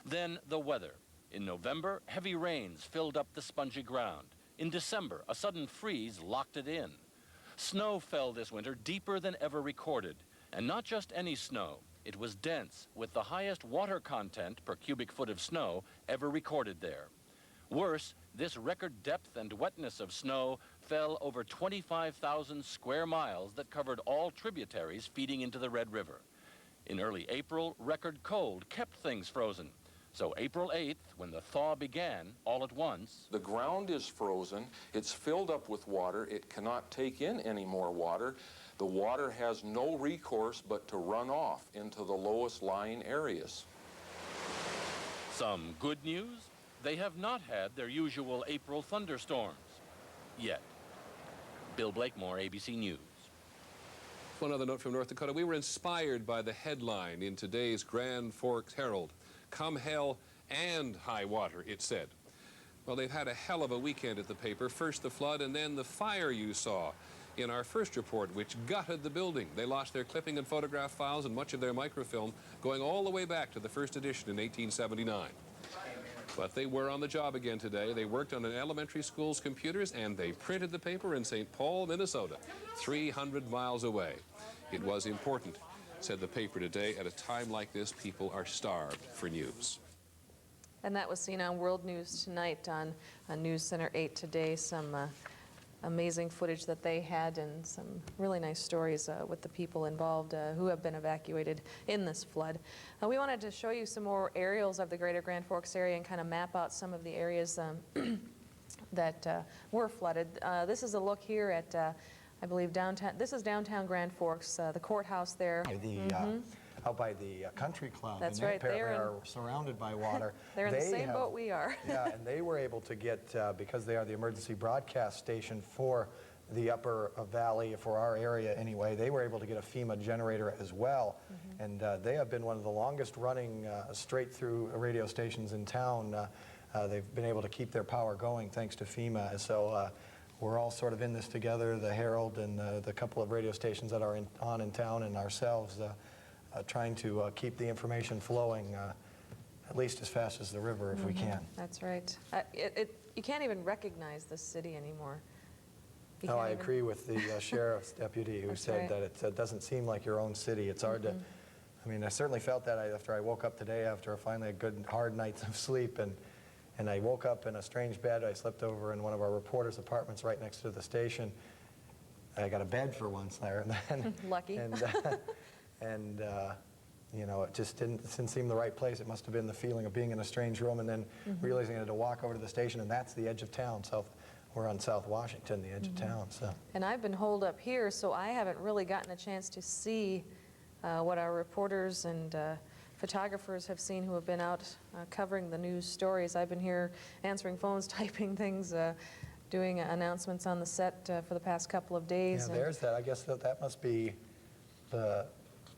Then the weather. In November, heavy rains filled up the spongy ground. In December, a sudden freeze locked it in. Snow fell this winter deeper than ever recorded, and not just any snow. It was dense, with the highest water content per cubic foot of snow ever recorded there. Worse, this record depth and wetness of snow fell over 25,000 square miles that covered all tributaries feeding into the Red River. In early April, record cold kept things frozen. So April 8th, when the thaw began, all at once... The ground is frozen. It's filled up with water. It cannot take in any more water. The water has no recourse but to run off into the lowest lying areas. Some good news? They have not had their usual April thunderstorms. Yet. Bill Blakemore, ABC News. One other note from North Dakota. We were inspired by the headline in today's Grand Forks Herald. Come hell and high water, it said. Well, they've had a hell of a weekend at the paper. First the flood and then the fire you saw in our first report, which gutted the building. They lost their clipping and photograph files and much of their microfilm, going all the way back to the first edition in 1879. But they were on the job again today. They worked on an elementary school's computers and they printed the paper in St. Paul, Minnesota, 300 miles away. It was important, said the paper today. At a time like this, people are starved for news. And that was seen on World News Tonight on News Center 8 today. Some amazing footage that they had and some really nice stories with the people involved who have been evacuated in this flood. We wanted to show you some more aerials of the greater Grand Forks area and kind of map out some of the areas that were flooded. This is a look here at I believe downtown. This is downtown Grand Forks, the courthouse there. Out by the country club. That's and right. They are surrounded by water. They're in the same boat we are. Yeah, and they were able to get, because they are the emergency broadcast station for the upper valley, for our area anyway, they were able to get a FEMA generator as well. And they have been one of the longest running straight through radio stations in town. They've been able to keep their power going thanks to FEMA. So we're all sort of in this together, the Herald and the couple of radio stations that are on in town and ourselves, trying to keep the information flowing at least as fast as the river if we can. That's right. You can't even recognize this city anymore. No, I agree with the sheriff's deputy who said that it doesn't seem like your own city. It's hard to I mean, I certainly felt that after I woke up today, after finally a good, hard night of sleep, and I woke up in a strange bed. I slept over in one of our reporters' apartments right next to the station. I got a bed for once there, and then, Lucky. And you know, it just didn't seem the right place. It must have been the feeling of being in a strange room, and then realizing I had to walk over to the station, and that's the edge of town. We're on South Washington, the edge of town. So. And I've been holed up here, so I haven't really gotten a chance to see what our reporters and photographers have seen who have been out covering the news stories. I've been here answering phones, typing things, doing announcements on the set for the past couple of days. Yeah, there's that. I guess that must be the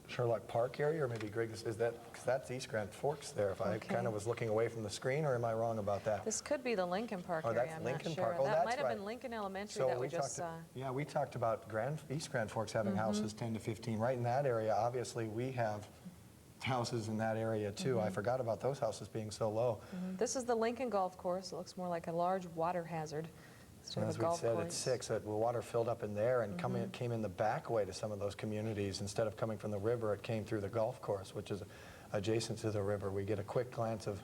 Sherlock Park area, or maybe Griggs. Is that, because that's East Grand Forks there. If I kind of was looking away from the screen, or am I wrong about that? This could be the Lincoln Park area. That's I'm Lincoln not sure. Park. Oh, that that's might have right. been Lincoln Elementary So that we just saw. Yeah, we talked about East Grand Forks having houses 10 to 15. Right in that area, obviously, we have houses in that area too. I forgot about those houses being so low. This is the Lincoln Golf Course. It looks more like a large water hazard instead of a golf As we said, course. it's 6. The water filled up in there and came in the back way to some of those communities. Instead of coming from the river, it came through the golf course, which is adjacent to the river. We get a quick glance of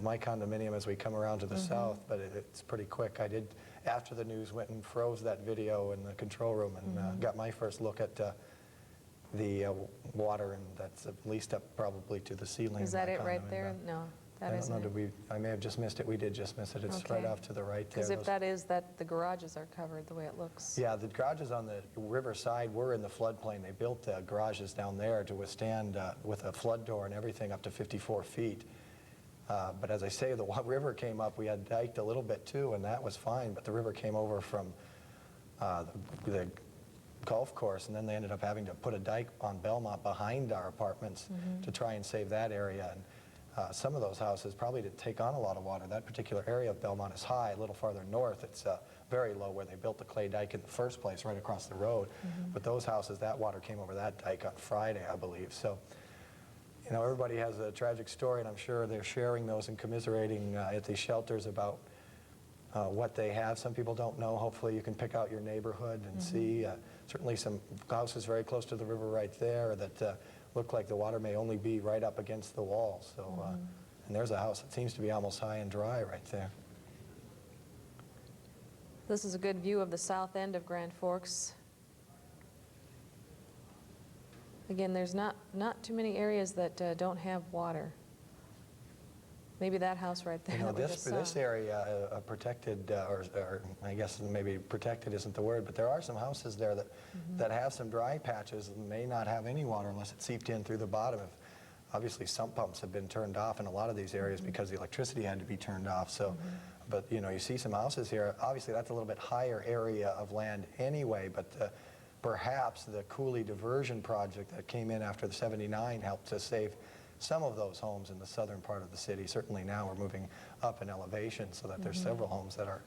my condominium as we come around to the south, but it's pretty quick. I did, after the news, went and froze that video in the control room and got my first look at the water, and that's at least up probably to the ceiling. Is that it right there? No, that isn't it. I don't know, I may have just missed it. We did just miss it. It's right off to the right there. Because if that is, the garages are covered the way it looks. Yeah, the garages on the river side were in the floodplain. They built garages down there to withstand, with a flood door and everything, up to 54 feet. But as I say, the river came up. We had diked a little bit too, and that was fine. But the river came over from the golf course, and then they ended up having to put a dike on Belmont behind our apartments to try and save that area. And some of those houses probably didn't take on a lot of water. That particular area of Belmont is high. A little farther north, it's very low, where they built the clay dike in the first place, right across the road. But those houses, that water came over that dike on Friday, I believe. So, you know, everybody has a tragic story, and I'm sure they're sharing those and commiserating at these shelters about what they have. Some people don't know. Hopefully you can pick out your neighborhood and see. Certainly some houses very close to the river right there that look like the water may only be right up against the wall. So, and there's a house that seems to be almost high and dry right there. This is a good view of the south end of Grand Forks. Again, there's not too many areas that don't have water. Maybe that house right there. You know, that we just saw. this area, protected, or I guess maybe protected isn't the word, but there are some houses there that have some dry patches and may not have any water unless it seeped in through the bottom. Obviously, sump pumps have been turned off in a lot of these areas because the electricity had to be turned off. So, but you know, you see some houses here. Obviously, that's a little bit higher area of land anyway, but perhaps the Cooley diversion project that came in after the '79 helped to save some of those homes in the southern part of the city. Certainly now we're moving up in elevation so that there's several homes that are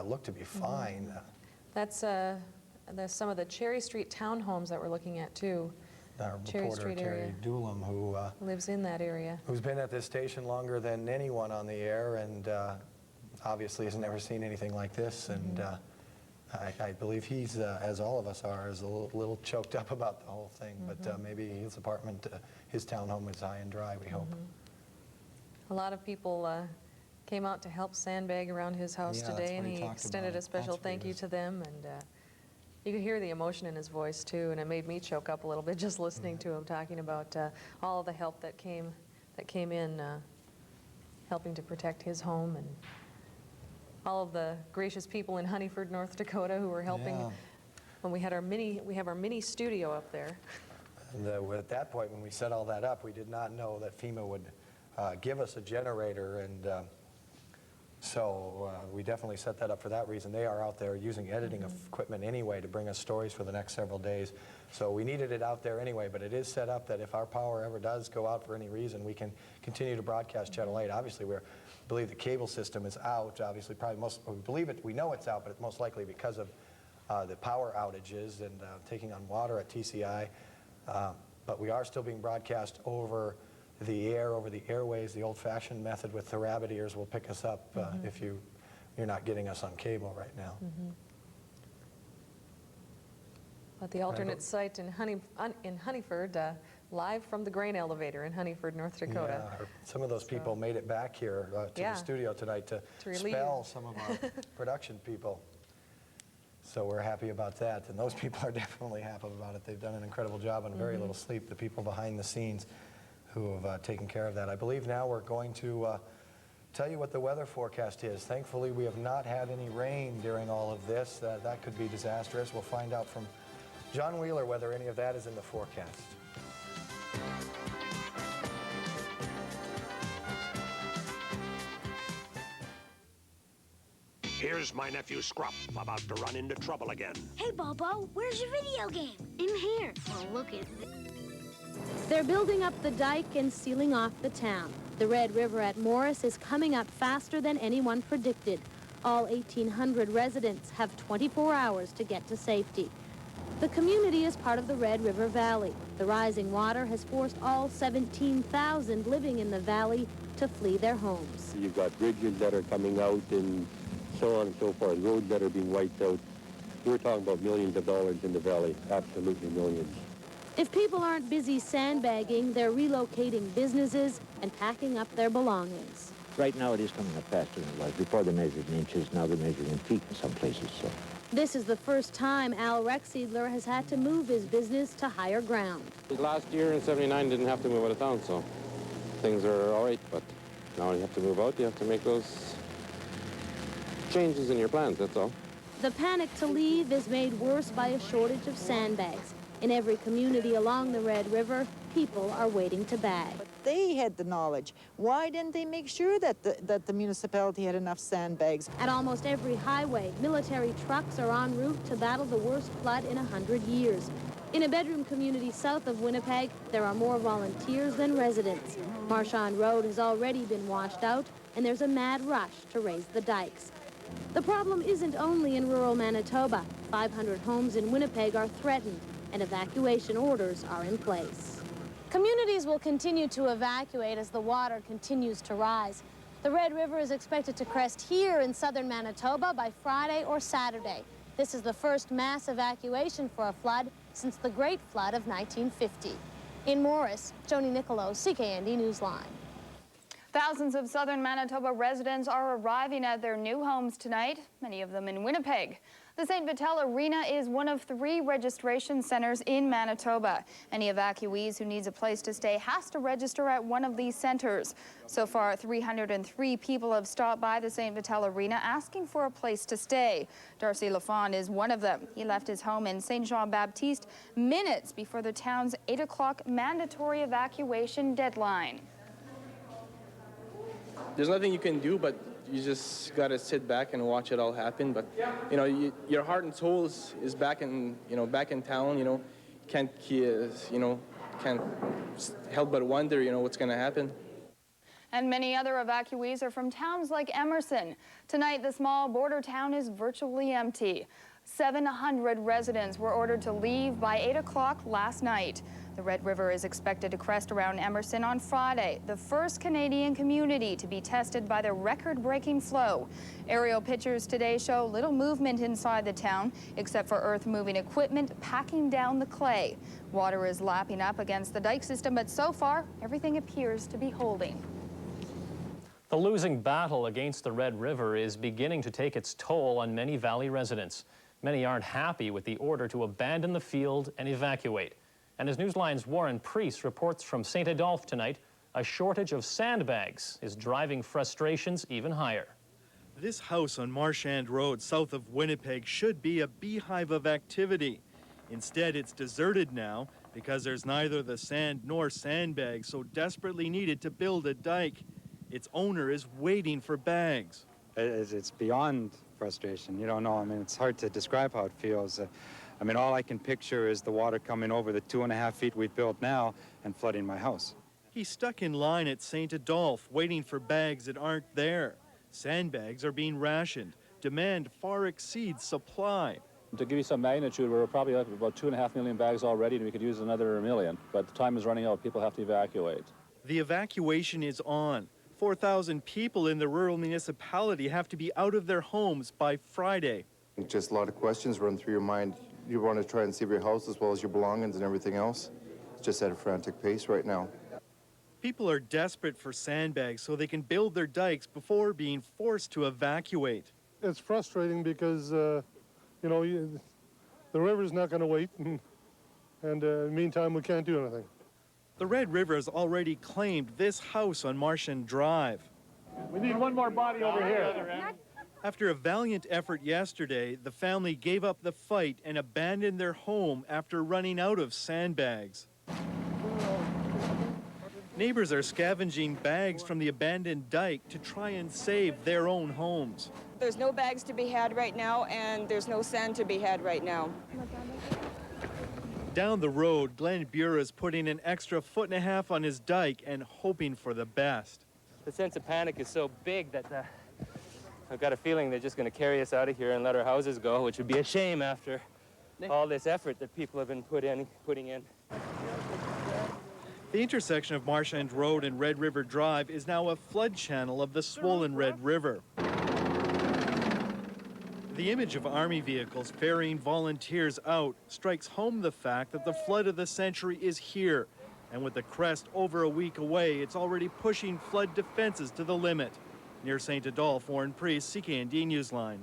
look to be fine. That's some of the Cherry Street townhomes that we're looking at too. Our Cherry reporter, Street Terry area. Doolum, who lives in that area. Who's been at this station longer than anyone on the air, and obviously has never seen anything like this. And I believe he's, as all of us are, is a little choked up about the whole thing. But maybe his apartment, his townhome is high and dry, we hope. A lot of people came out to help sandbag around his house today, and he extended a special thank you to them. And you could hear the emotion in his voice too, and it made me choke up a little bit just listening to him talking about all of the help that came in, helping to protect his home, and all of the gracious people in Honeyford, North Dakota, who were helping when we have our mini studio up there. And at that point, when we set all that up, we did not know that FEMA would give us a generator, and so we definitely set that up for that reason. They are out there using editing equipment anyway to bring us stories for the next several days. So we needed it out there anyway, but it is set up that if our power ever does go out for any reason, we can continue to broadcast Channel 8. Obviously, we believe the cable system is out. Obviously, we know it's out, but it's most likely because of the power outages and taking on water at TCI. But we are still being broadcast over the air, over the airways. The old-fashioned method with the rabbit ears will pick us up if you're not getting us on cable right now. But the alternate site in Honeyford, live from the grain elevator in Honeyford, North Dakota. Yeah, some of those people made it back here to the studio tonight to spell some of our production people. So we're happy about that, and those people are definitely happy about it. They've done an incredible job on very little sleep, the people behind the scenes who have taken care of that. I believe now we're going to tell you what the weather forecast is. Thankfully, we have not had any rain during all of this. That could be disastrous. We'll find out from John Wheeler whether any of that is in the forecast. Here's my nephew Scruff, about to run into trouble again. Hey, Bobo, where's your video game? In here. Well, look at this. They're building up the dike and sealing off the town. The Red River at Morris is coming up faster than anyone predicted. All 1,800 residents have 24 hours to get to safety. The community is part of the Red River Valley. The rising water has forced all 17,000 living in the valley to flee their homes. You've got bridges that are coming out and so on and so forth, roads that are being wiped out. We're talking about millions of dollars in the valley, absolutely millions. If people aren't busy sandbagging, they're relocating businesses and packing up their belongings. Right now it is coming up faster than it was. Before they measured in inches, now they're measuring in feet in some places. So this is the first time Al Rexedler has had to move his business to higher ground. Last year in '79 didn't have to move out of town, so things are all right, but now you have to move out, you have to make those changes in your plans, that's all. The panic to leave is made worse by a shortage of sandbags. In every community along the Red River, people are waiting to bag. They had the knowledge. Why didn't they make sure that the municipality had enough sandbags? At almost every highway, military trucks are en route to battle the worst flood in 100 years. In a bedroom community south of Winnipeg, there are more volunteers than residents. Marchand Road has already been washed out, and there's a mad rush to raise the dikes. The problem isn't only in rural Manitoba. 500 homes in Winnipeg are threatened, and evacuation orders are in place. Communities will continue to evacuate as the water continues to rise. The Red River is expected to crest here in southern Manitoba by Friday or Saturday. This is the first mass evacuation for a flood since the Great Flood of 1950. In Morris, Joni Nicolo, CKND Newsline. Thousands of southern Manitoba residents are arriving at their new homes tonight, many of them in Winnipeg. The St. Vital Arena is one of 3 registration centers in Manitoba. Any evacuees who needs a place to stay has to register at one of these centers. So far, 303 people have stopped by the St. Vital Arena asking for a place to stay. Darcy Lafond is one of them. He left his home in St. Jean-Baptiste minutes before the town's 8 o'clock mandatory evacuation deadline. There's nothing you can do, but you just got to sit back and watch it all happen. But, you know, your heart and soul is back in, back in town, can't help but wonder, what's going to happen. And many other evacuees are from towns like Emerson. Tonight, the small border town is virtually empty. 700 residents were ordered to leave by 8 o'clock last night. The Red River is expected to crest around Emerson on Friday, the first Canadian community to be tested by the record-breaking flow. Aerial pictures today show little movement inside the town, except for earth-moving equipment packing down the clay. Water is lapping up against the dike system, but so far, everything appears to be holding. The losing battle against the Red River is beginning to take its toll on many valley residents. Many aren't happy with the order to abandon the field and evacuate. And as Newsline's Warren Priest reports from St. Adolphe tonight, a shortage of sandbags is driving frustrations even higher. This house on Marchand Road, south of Winnipeg, should be a beehive of activity. Instead, it's deserted now because there's neither the sand nor sandbags so desperately needed to build a dike. Its owner is waiting for bags. It's beyond frustration. You don't know. I mean, it's hard to describe how it feels. I mean, all I can picture is the water coming over the 2.5 feet we've built now and flooding my house. He's stuck in line at St. Adolphe, waiting for bags that aren't there. Sandbags are being rationed. Demand far exceeds supply. To give you some magnitude, we're probably up about 2.5 million bags already, and we could use another 1 million. But the time is running out. People have to evacuate. The evacuation is on. 4,000 people in the rural municipality have to be out of their homes by Friday. Just a lot of questions run through your mind. You want to try and save your house as well as your belongings and everything else. just at a frantic pace right now. People are desperate for sandbags so they can build their dikes before being forced to evacuate. It's frustrating because, you know, the river's not going to wait, and in the meantime, we can't do anything. The Red River has already claimed this house on Marchand Drive. We need one more body over here. After a valiant effort yesterday, the family gave up the fight and abandoned their home after running out of sandbags. Neighbors are scavenging bags from the abandoned dike to try and save their own homes. There's no bags to be had right now, and there's no sand to be had right now. Down the road, Glenn Bura is putting an extra 1.5 feet on his dike and hoping for the best. The sense of panic is so big that I've got a feeling they're just going to carry us out of here and let our houses go, which would be a shame after all this effort that people have been putting in. The intersection of Marchand Road and Red River Drive is now a flood channel of the swollen Red River. The image of Army vehicles ferrying volunteers out strikes home the fact that the flood of the century is here. And with the crest over a week away, it's already pushing flood defenses to the limit. Near St. Adolphe, Warren Priest, CKND Newsline.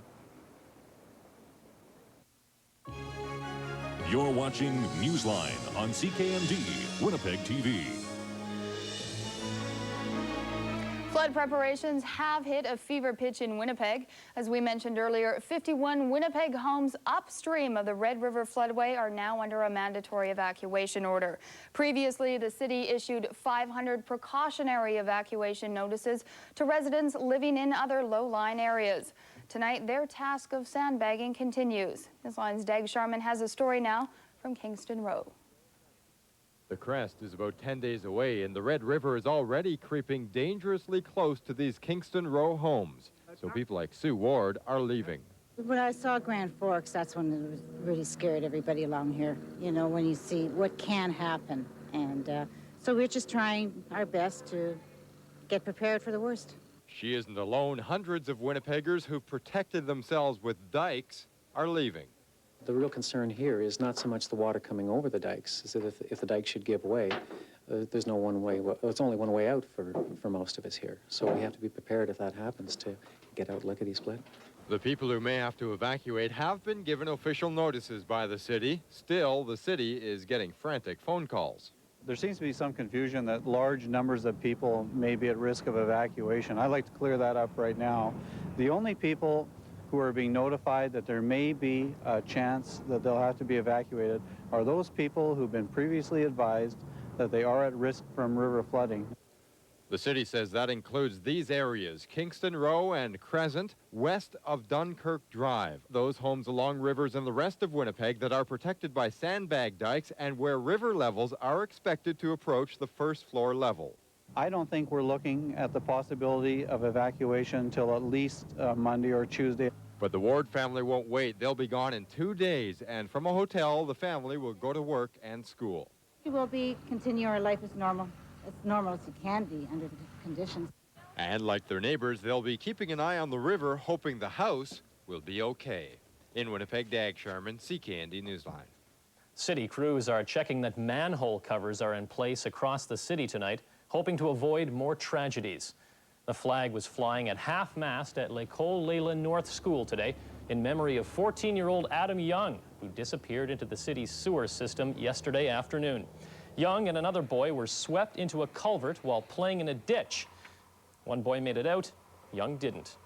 You're watching Newsline on CKND, Winnipeg TV. Flood preparations have hit a fever pitch in Winnipeg. As we mentioned earlier, 51 Winnipeg homes upstream of the Red River floodway are now under a mandatory evacuation order. Previously, the city issued 500 precautionary evacuation notices to residents living in other low-lying areas. Tonight, their task of sandbagging continues. Newsline's Dag Sharman has a story now from Kingston Row. The crest is about 10 days away, and the Red River is already creeping dangerously close to these Kingston Row homes. So people like Sue Ward are leaving. When I saw Grand Forks, that's when it was really scared everybody along here. You know, when you see what can happen. And so we're just trying our best to get prepared for the worst. She isn't alone. Hundreds of Winnipeggers who've protected themselves with dikes are leaving. The real concern here is not so much the water coming over the dikes, is that if the dike should give way, there's no one way, it's only one way out for most of us here. So we have to be prepared if that happens to get out lickety-split. The people who may have to evacuate have been given official notices by the city. Still, the city is getting frantic phone calls. There seems to be some confusion that large numbers of people may be at risk of evacuation. I'd like to clear that up right now. The only people who are being notified that there may be a chance that they'll have to be evacuated are those people who've been previously advised that they are at risk from river flooding. The city says that includes these areas, Kingston Row and Crescent, west of Dunkirk Drive. Those homes along rivers and the rest of Winnipeg that are protected by sandbag dikes and where river levels are expected to approach the first floor level. I don't think we're looking at the possibility of evacuation until at least Monday or Tuesday. But the Ward family won't wait. They'll be gone in 2 days, and from a hotel, the family will go to work and school. We will continue our life as normal as it can be under the conditions. And like their neighbors, they'll be keeping an eye on the river, hoping the house will be okay. In Winnipeg, Dag Sharman, CKND Newsline. City crews are checking that manhole covers are in place across the city tonight, hoping to avoid more tragedies. The flag was flying at half-mast at L'École Leyland North School today in memory of 14-year-old Adam Young, who disappeared into the city's sewer system yesterday afternoon. Young and another boy were swept into a culvert while playing in a ditch. One boy made it out, Young didn't.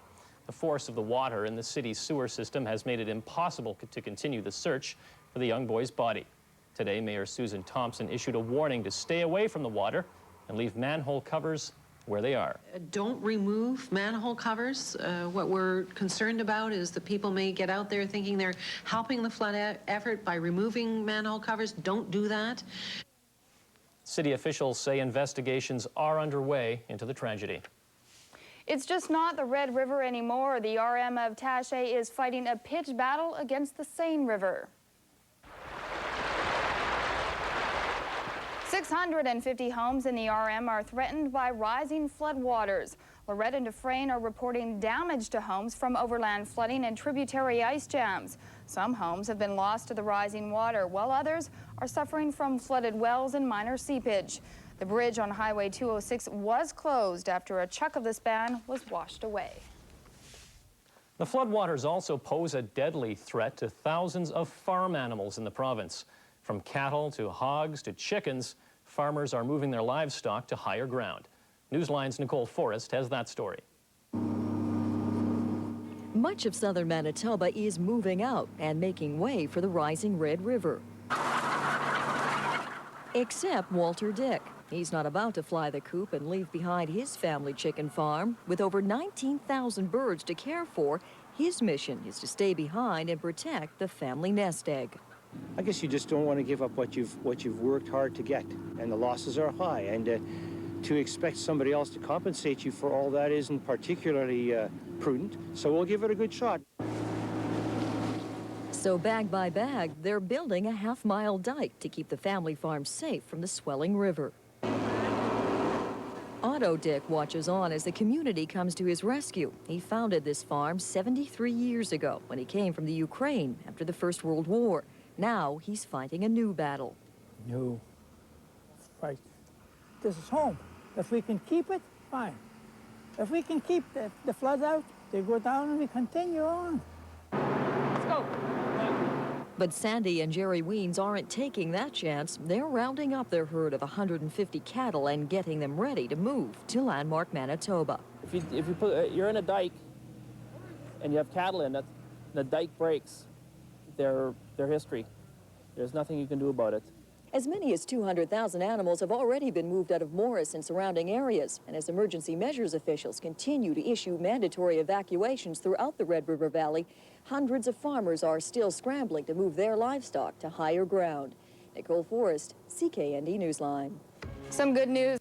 The force of the water in the city's sewer system has made it impossible to continue the search for the young boy's body. Today, Mayor Susan Thompson issued a warning to stay away from the water and leave manhole covers where they are. Don't remove manhole covers. What we're concerned about is that people may get out there thinking they're helping the flood effort by removing manhole covers. Don't do that. City officials say investigations are underway into the tragedy. It's just not the Red River anymore. The RM of Taché is fighting a pitched battle against the Seine River. 650 homes in the RM are threatened by rising floodwaters. Lorette and Dufresne are reporting damage to homes from overland flooding and tributary ice jams. Some homes have been lost to the rising water, while others are suffering from flooded wells and minor seepage. The bridge on Highway 206 was closed after a chunk of the span was washed away. The floodwaters also pose a deadly threat to thousands of farm animals in the province. From cattle to hogs to chickens, farmers are moving their livestock to higher ground. Newsline's Nicole Forrest has that story. Much of southern Manitoba is moving out and making way for the rising Red River. Except Walter Dick. He's not about to fly the coop and leave behind his family chicken farm. With over 19,000 birds to care for, his mission is to stay behind and protect the family nest egg. I guess you just don't want to give up what you've worked hard to get, and the losses are high, and to expect somebody else to compensate you for all that isn't particularly prudent, so we'll give it a good shot. So bag by bag, they're building a half-mile dike to keep the family farm safe from the swelling river. Otto Dick watches on as the community comes to his rescue. He founded this farm 73 years ago when he came from the Ukraine after the First World War. Now he's fighting a new battle. New fight. This is home. If we can keep it, fine. If we can keep the floods out, they go down and we continue on. Let's go. But Sandy and Jerry Weens aren't taking that chance. They're rounding up their herd of 150 cattle and getting them ready to move to Landmark, Manitoba. You're in a dike and you have cattle in it, and the dike breaks, their history. There's nothing you can do about it. As many as 200,000 animals have already been moved out of Morris and surrounding areas. And as emergency measures officials continue to issue mandatory evacuations throughout the Red River Valley, hundreds of farmers are still scrambling to move their livestock to higher ground. Nicole Forrest, CKND Newsline. Some good news.